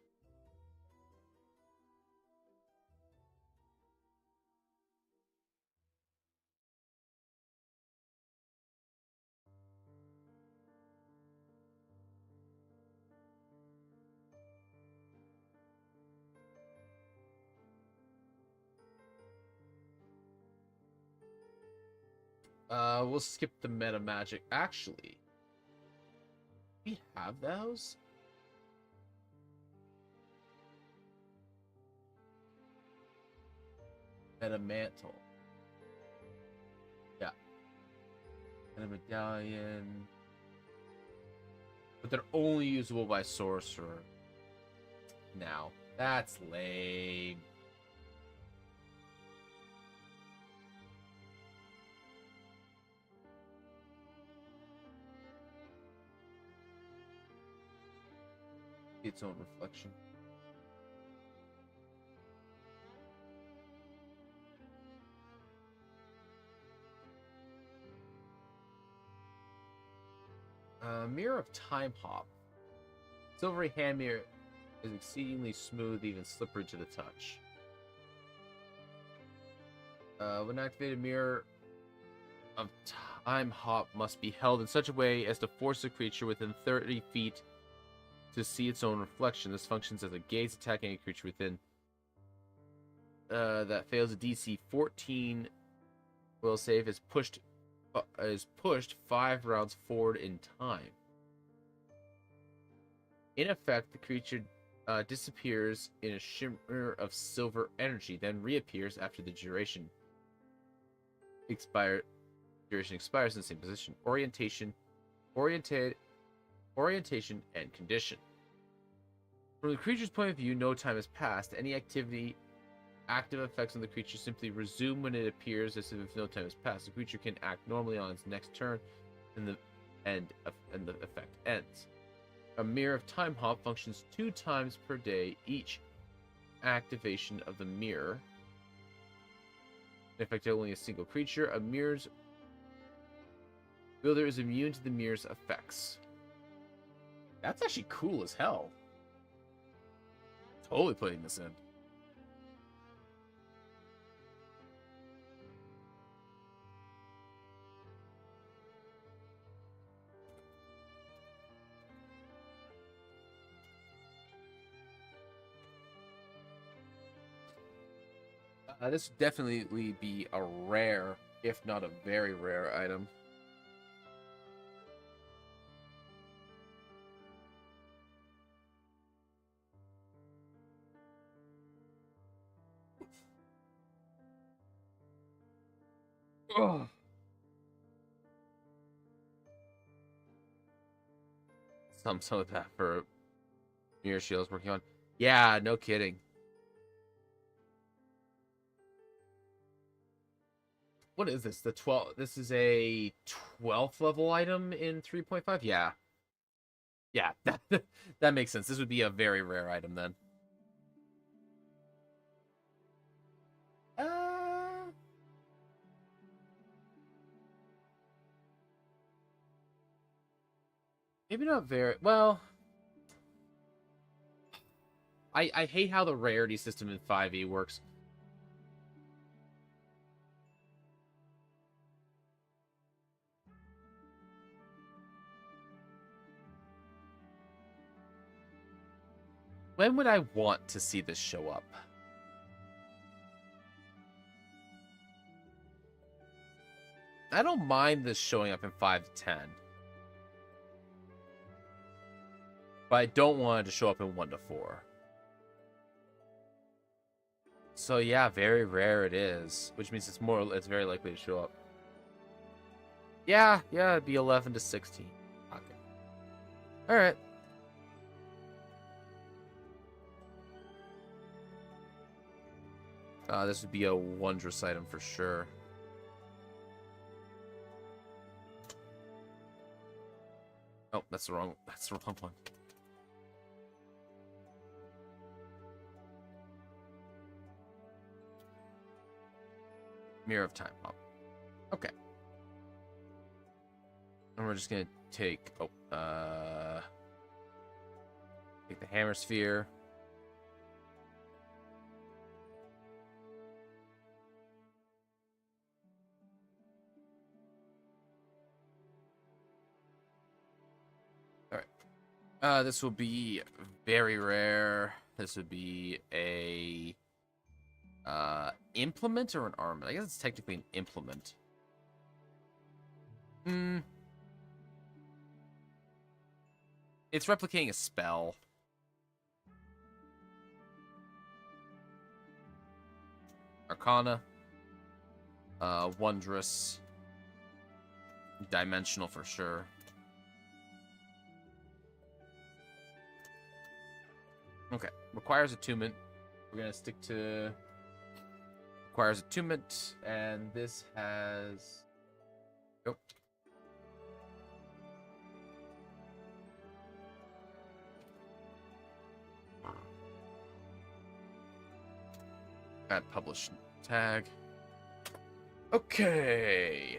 Speaker 1: We'll skip the meta magic. Actually, we have those. Meta mantle. Yeah. And a medallion. But they're only usable by sorcerer. Now, that's lame. Its own reflection. Mirror of Time Hop. Silvery hand mirror is exceedingly smooth, even slippery to the touch. When activated, Mirror of Time Hop must be held in such a way as to force a creature within 30 feet to see its own reflection. This functions as a gaze, attacking any creature within that fails a DC 14 will save is pushed 5 rounds forward in time. In effect, the creature disappears in a shimmer of silver energy, then reappears after the duration expires in the same position. Orientation, and condition. From the creature's point of view, no time has passed. Any active effects on the creature simply resume when it appears as if no time has passed. The creature can act normally on its next turn, and the effect ends. A Mirror of Time Hop functions 2 times per day. Each activation of the mirror can affect only a single creature. A mirror's wielder is immune to the mirror's effects. That's actually cool as hell. Totally putting this in. This would definitely be a rare, if not a very rare item. Ugh. Some of that for Mirror Shield's working on. Yeah, no kidding. What is this? The 12. This is a 12th level item in 3.5. Yeah, yeah, that makes sense. This would be a very rare item then. Maybe not very well. I hate how the rarity system in 5e works. When would I want to see this show up? I don't mind this showing up in 5 to 10. But I don't want it to show up in 1 to 4. So yeah, very rare it is, which means it's very likely to show up. Yeah, it'd be 11 to 16. Okay. All right. This would be a wondrous item for sure. Oh, that's the wrong one. Mirror of Time. Oh. Okay. And we're just gonna take take the Hammer Sphere. Alright. This will be very rare. This would be a implement or an armament? I guess it's technically an implement. It's replicating a spell. Arcana. Wondrous. Dimensional for sure. Okay. Requires attunement. We're gonna stick to requires attunement, and this has add publish tag. Okay.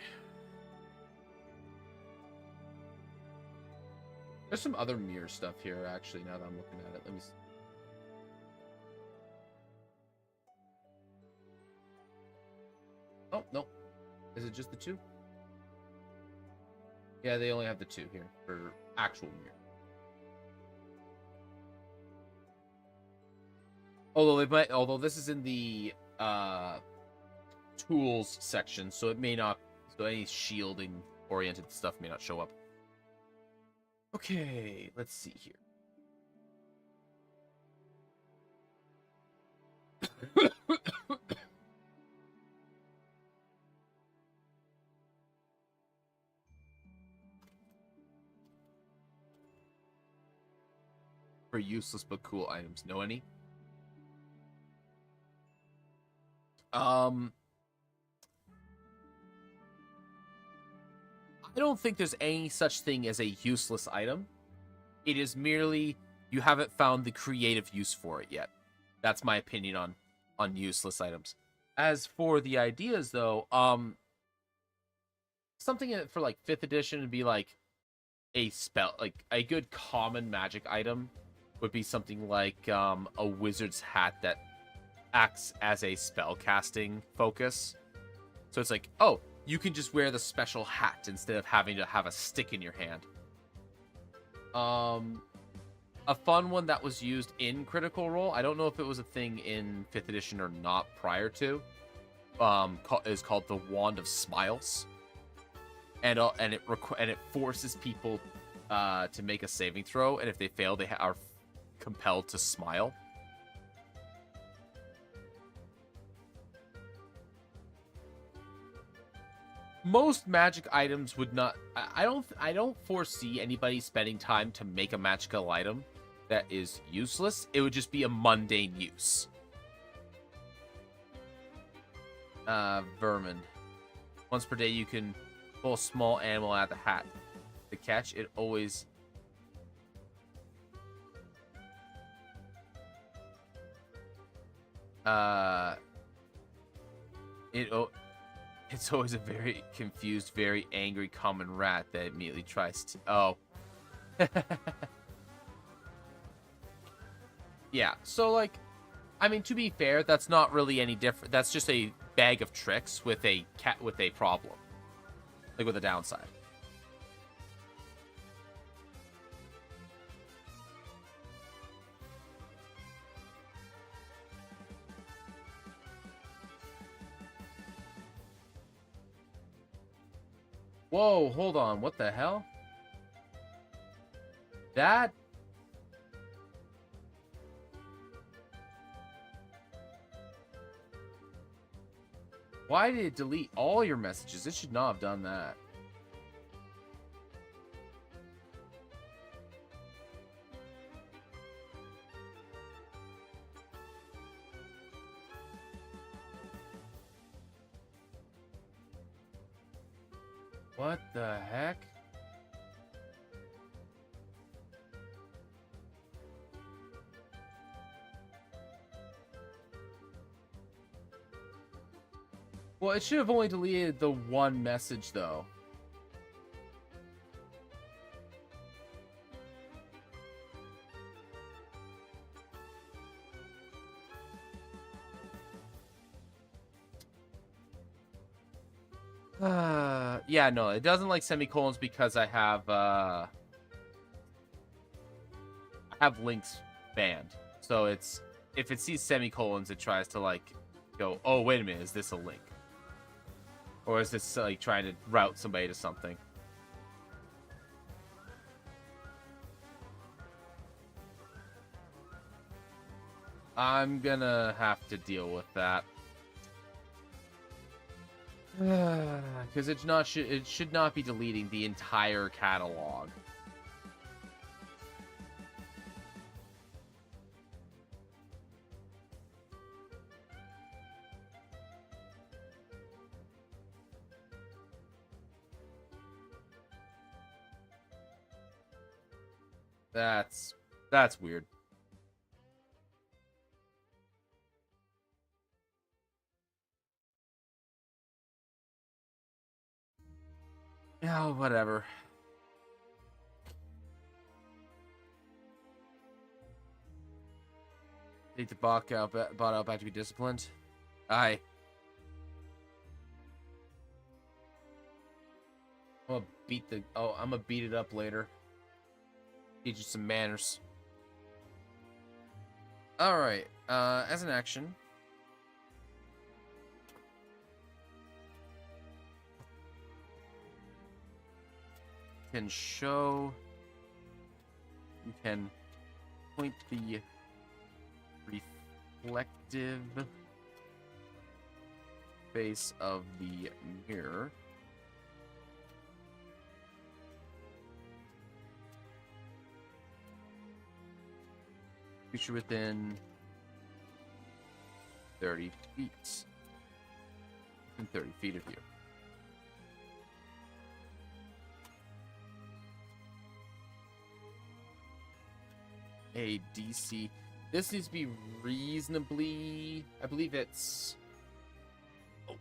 Speaker 1: There's some other mirror stuff here, actually, now that I'm looking at it. Let me see. Oh, no. Is it just the 2? Yeah, they only have the 2 here for actual mirror. Although this is in the tools section, so it may not, so any shielding oriented stuff may not show up. Okay, let's see here. For useless but cool items, know any? I don't think there's any such thing as a useless item. It is merely you haven't found the creative use for it yet. That's my opinion on useless items. As for the ideas, though, something for like 5th edition would be like a spell, like a good common magic item would be something like a wizard's hat that acts as a spell casting focus. So it's like, oh, you can just wear the special hat instead of having to have a stick in your hand. A fun one that was used in Critical Role, I don't know if it was a thing in 5th edition or not prior to, is called the Wand of Smiles. And it forces people to make a saving throw, and if they fail, they are compelled to smile. Most magic items would not. I don't foresee anybody spending time to make a magical item that is useless. It would just be a mundane use. Vermin. Once per day, you can pull a small animal out of the hat. To catch, it always. It's always a very confused, very angry common rat that immediately tries to... Oh. Yeah, so, like, I mean, to be fair, that's not really any different. That's just a bag of tricks with a problem. Like, with a downside. Whoa, hold on. What the hell? That... Why did it delete all your messages? It should not have done that. What the heck? Well, it should have only deleted the one message, though. Yeah, no, it doesn't like semicolons because I have links banned. So it's, if it sees semicolons, it tries to like go, oh, wait a minute, is this a link? Or is this like trying to route somebody to something? I'm gonna have to deal with that. Because it should not be deleting the entire catalog. That's weird. Oh, whatever. Need the bot out back to be disciplined. Aye. I'm gonna beat it up later. Teach you some manners. Alright, as an action. Can show. You can point the reflective face of the mirror. Creature within 30 feet. Within 30 feet of you. A DC. This needs to be reasonably... I believe it's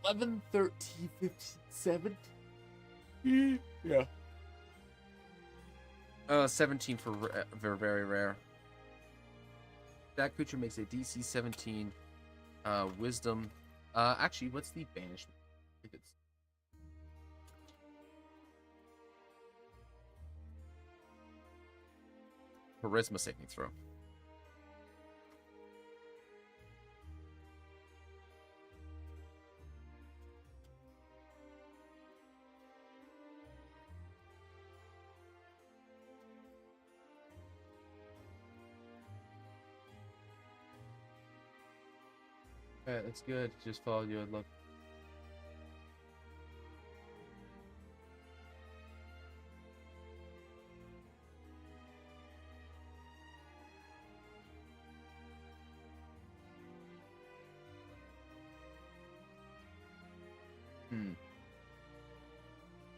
Speaker 1: 11, 13, 15, 17. Yeah. 17 for very rare. That creature makes a DC 17 wisdom. Actually, what's the banishment? I think it's... Charisma saving throw. Alright, that's good. Just follow you and look.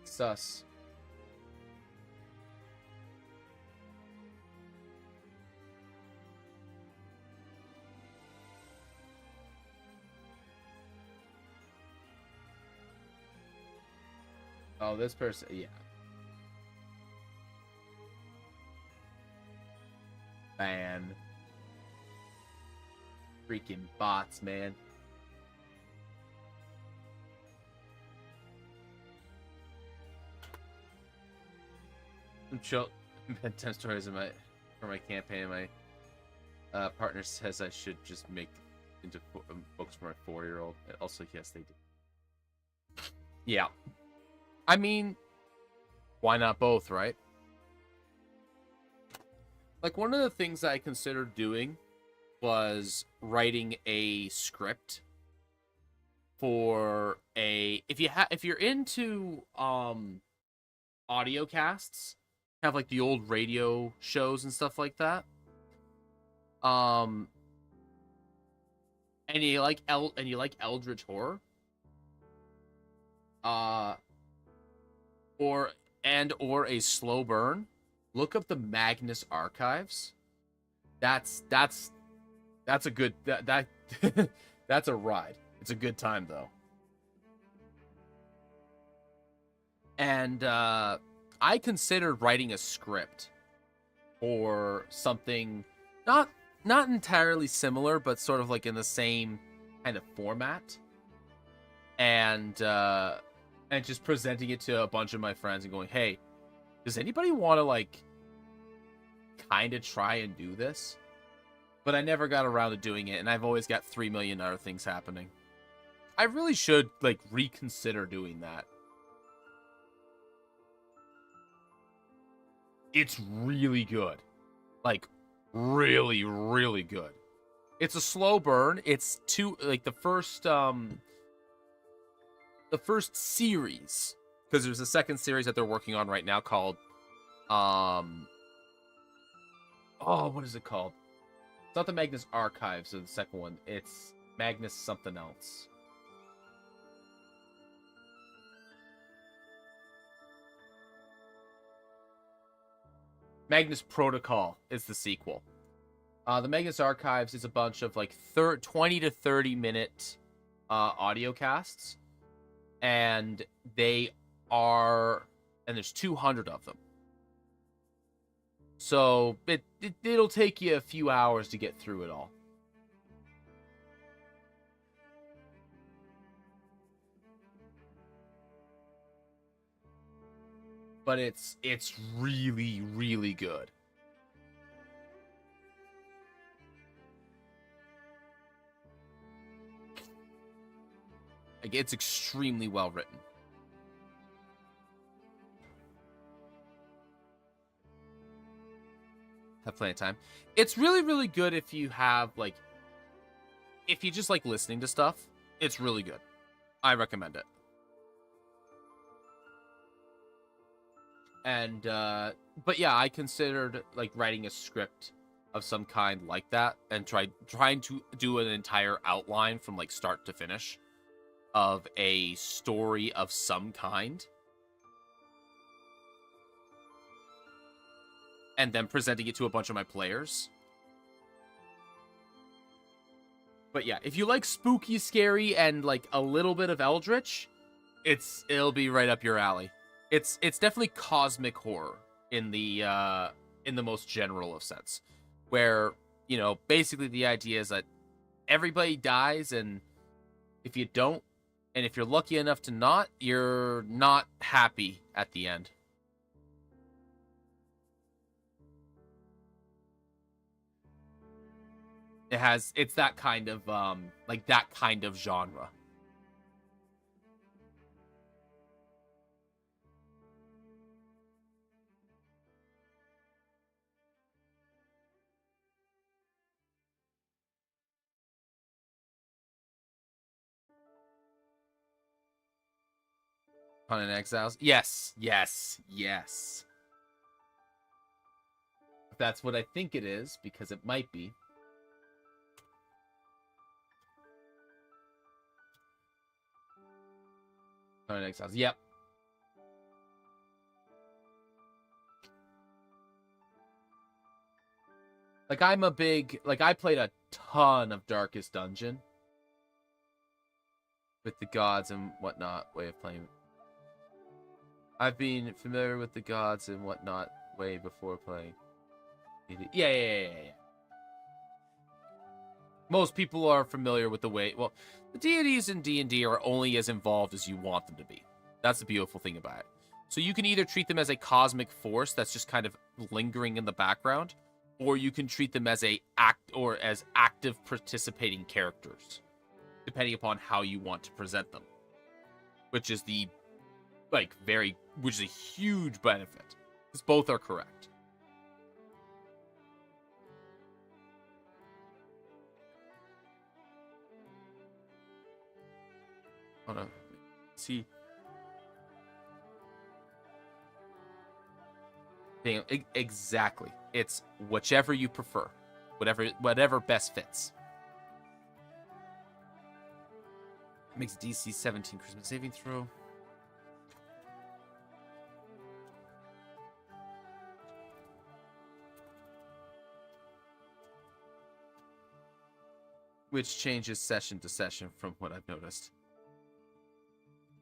Speaker 1: Sus. Oh, this person, yeah. Man. Freaking bots, man. I'm chill. 10 stories in for my campaign. My partner says I should just make into books for my 4-year-old. Also, yes, they do. Yeah. I mean, Why not both, right? Like, one of the things I considered doing was writing a script for a if you're into audio casts, have like the old radio shows and stuff like that. And you like Eldritch horror, or a slow burn, look up the Magnus Archives. That's a good that that's a ride. It's a good time though. And I considered writing a script or something not entirely similar, but sort of like in the same kind of format, and just presenting it to a bunch of my friends and going, "Hey, does anybody want to like kind of try and do this?" But I never got around to doing it, and I've always got 3 million other things happening. I really should like reconsider doing that. It's really good. Like, really, really good. It's a slow burn. It's the first series, because there's a second series that they're working on right now called what is it called? It's not the Magnus Archives of the second one. It's Magnus something else. Magnus Protocol is the sequel. The Magnus Archives is a bunch of like 20 to 30 minute audio casts, and there's 200 of them. So it'll take you a few hours to get through it all. But it's really, really good. Like, it's extremely well written. Have plenty of time. It's really, really good if you have like, if you just like listening to stuff. It's really good. I recommend it. And but yeah, I considered like writing a script of some kind like that, and trying to do an entire outline from like start to finish of a story of some kind, and then presenting it to a bunch of my players. But yeah, if you like spooky, scary, and like a little bit of Eldritch, it'll be right up your alley. It's definitely cosmic horror in the most general of sense, where, you know, basically the idea is that everybody dies, and if you don't, and if you're lucky enough to not, you're not happy at the end. It's that kind of like that kind of genre. Hunt and Exiles? Yes. That's what I think it is, because it might be. Hunt and Exiles. Yep. Like, I played a ton of Darkest Dungeon with the gods and whatnot way of playing. I've been familiar with the gods and whatnot way before playing. Yeah. Most people are familiar with the way. Well, the deities in D&D are only as involved as you want them to be. That's the beautiful thing about it. So you can either treat them as a cosmic force that's just kind of lingering in the background, or you can treat them as as active participating characters, depending upon how you want to present them. Which is the which is a huge benefit. Because both are correct. Hold on. See. Exactly. It's whichever you prefer. Whatever best fits. Makes DC 17 charisma saving throw. Which changes session to session from what I've noticed.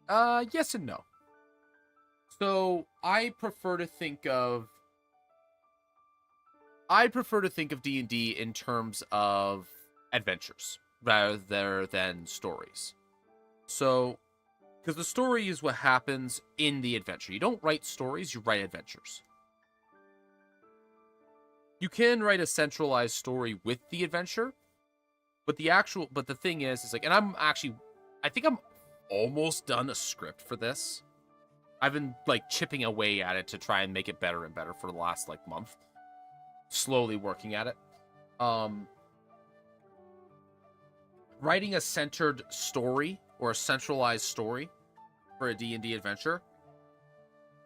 Speaker 1: Yes and no. So I prefer to think of D&D in terms of adventures rather than stories. So, because the story is what happens in the adventure. You don't write stories, you write adventures. You can write a centralized story with the adventure, but the thing is like, and I think I'm almost done a script for this. I've been like chipping away at it to try and make it better and better for the last like month. Slowly working at it. Writing a centered story or a centralized story for a D&D adventure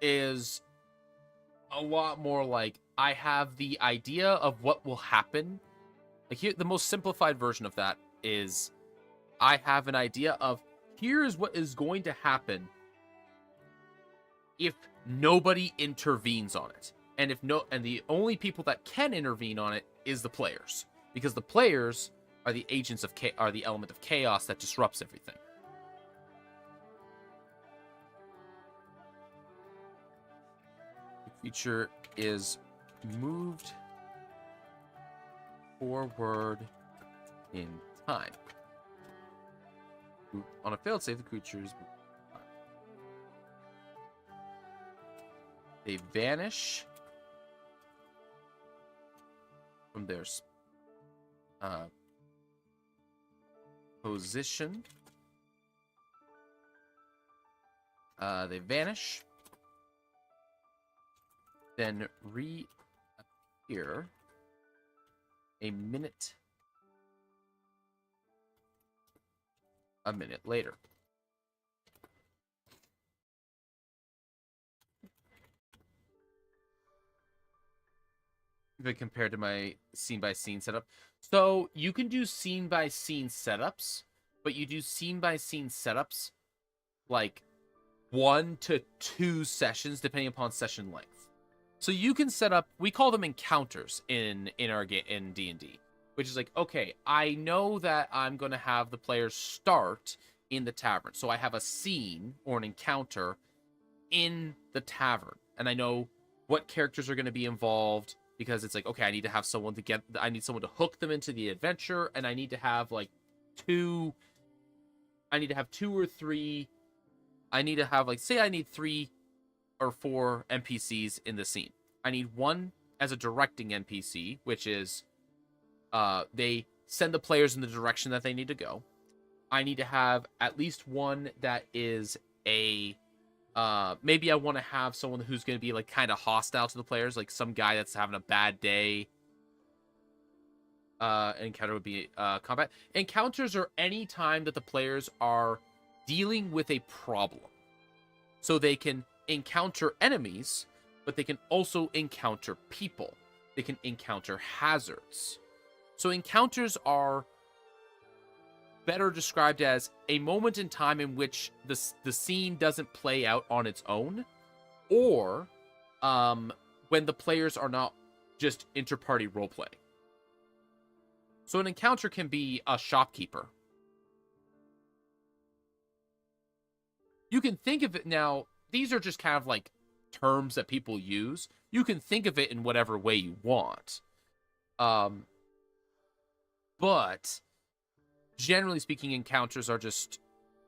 Speaker 1: is a lot more like I have the idea of what will happen. Like here, the most simplified version of that is I have an idea of here's what is going to happen if nobody intervenes on it. And the only people that can intervene on it is the players, because the players are the agents are the element of chaos that disrupts everything. The creature is moved forward in time. On a failed save, the creature is moved. They vanish from their position. They vanish, then reappear a minute later. If it compared to my scene-by-scene setup. So you can do scene-by-scene setups, but you do scene-by-scene setups like 1 to 2 sessions, depending upon session length. So you can set up, we call them encounters in our game in D&D, which is like, okay, I know that I'm going to have the players start in the tavern. So I have a scene or an encounter in the tavern, and I know what characters are going to be involved, because it's like, okay, I need to have someone to hook them into the adventure, and I need to have like 2 or 3. I need to have like, say I need 3 or 4 NPCs in the scene. I need one as a directing NPC, which is they send the players in the direction that they need to go. I need to have at least one that is a maybe I want to have someone who's going to be like kind of hostile to the players, like some guy that's having a bad day. Encounter would be combat. Encounters are any time that the players are dealing with a problem. So they can encounter enemies, but they can also encounter people. They can encounter hazards. So encounters are better described as a moment in time in which the scene doesn't play out on its own, or when the players are not just inter-party role-playing. So an encounter can be a shopkeeper. You can think of it now, these are just kind of like terms that people use. You can think of it in whatever way you want. But generally speaking, encounters are just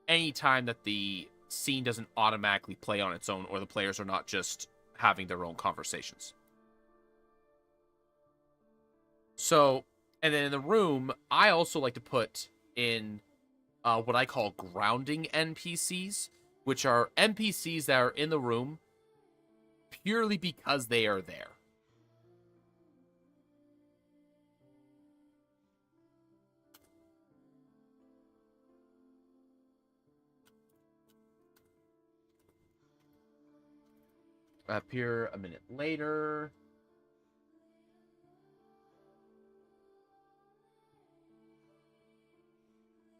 Speaker 1: any time that the scene doesn't automatically play on its own, or the players are not just having their own conversations. So, and then in the room, I also like to put in what I call grounding NPCs, which are NPCs that are in the room purely because they are there. Appear a minute later.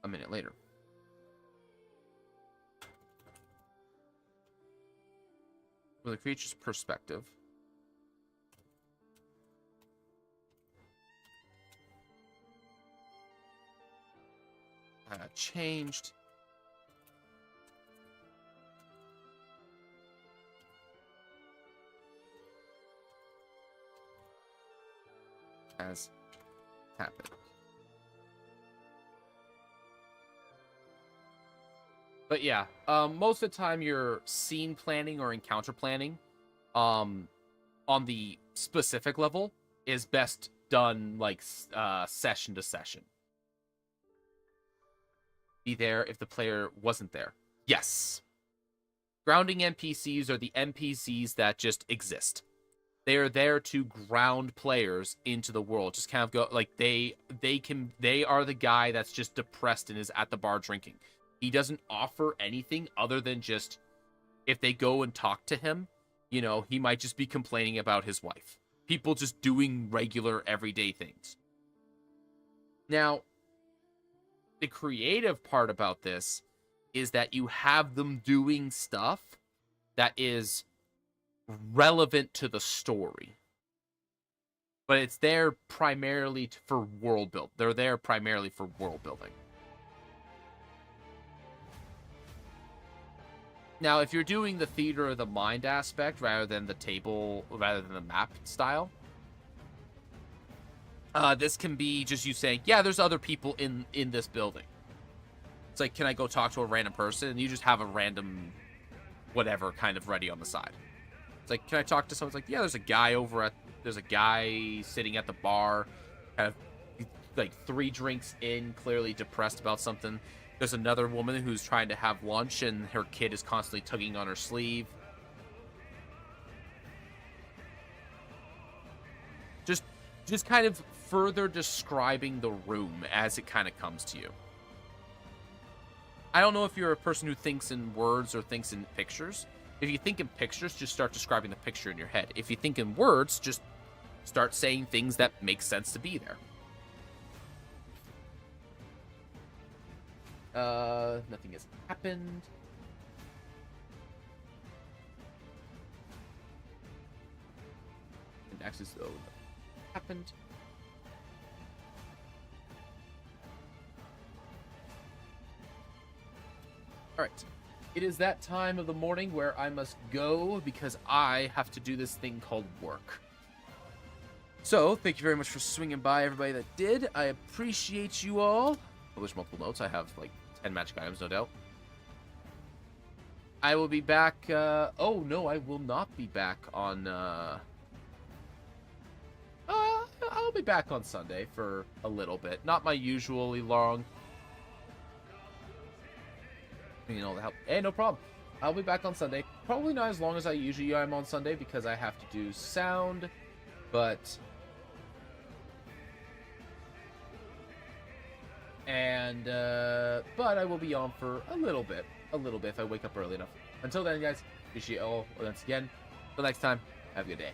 Speaker 1: A minute later. From the creature's perspective. Changed. Has happened. But yeah, most of the time you're scene planning or encounter planning on the specific level is best done like session to session. Be there if the player wasn't there. Yes. Grounding NPCs are the NPCs that just exist. They are there to ground players into the world. Just kind of go like they are the guy that's just depressed and is at the bar drinking. He doesn't offer anything other than just, if they go and talk to him, you know, he might just be complaining about his wife. People just doing regular, everyday things. Now, the creative part about this is that you have them doing stuff that is relevant to the story. But it's there primarily for world build. They're there primarily for world building. Now, if you're doing the theater of the mind aspect rather than the table, rather than the map style, this can be just you saying, yeah, there's other people in this building. It's like, can I go talk to a random person? And you just have a random whatever kind of ready on the side. It's like, can I talk to someone? It's like, yeah, there's a guy sitting at the bar, kind of like 3 drinks in, clearly depressed about something. There's another woman who's trying to have lunch, and her kid is constantly tugging on her sleeve. Just kind of further describing the room as it kind of comes to you. I don't know if you're a person who thinks in words or thinks in pictures. If you think in pictures, just start describing the picture in your head. If you think in words, just start saying things that make sense to be there. Nothing has happened. And axis though happened. Alright. It is that time of the morning where I must go because I have to do this thing called work. So, thank you very much for swinging by, everybody that did. I appreciate you all. Publish multiple notes. I have like 10 magic items, no doubt. I will be back. Oh no, I will not be back on. I'll be back on Sunday for a little bit. Not my usually long. You know, help. Hey, no problem. I'll be back on Sunday. Probably not as long as I usually am on Sunday because I have to do sound, but. But I will be on for a little bit if I wake up early enough. Until then, guys, appreciate you all once again. Until next time, have a good day.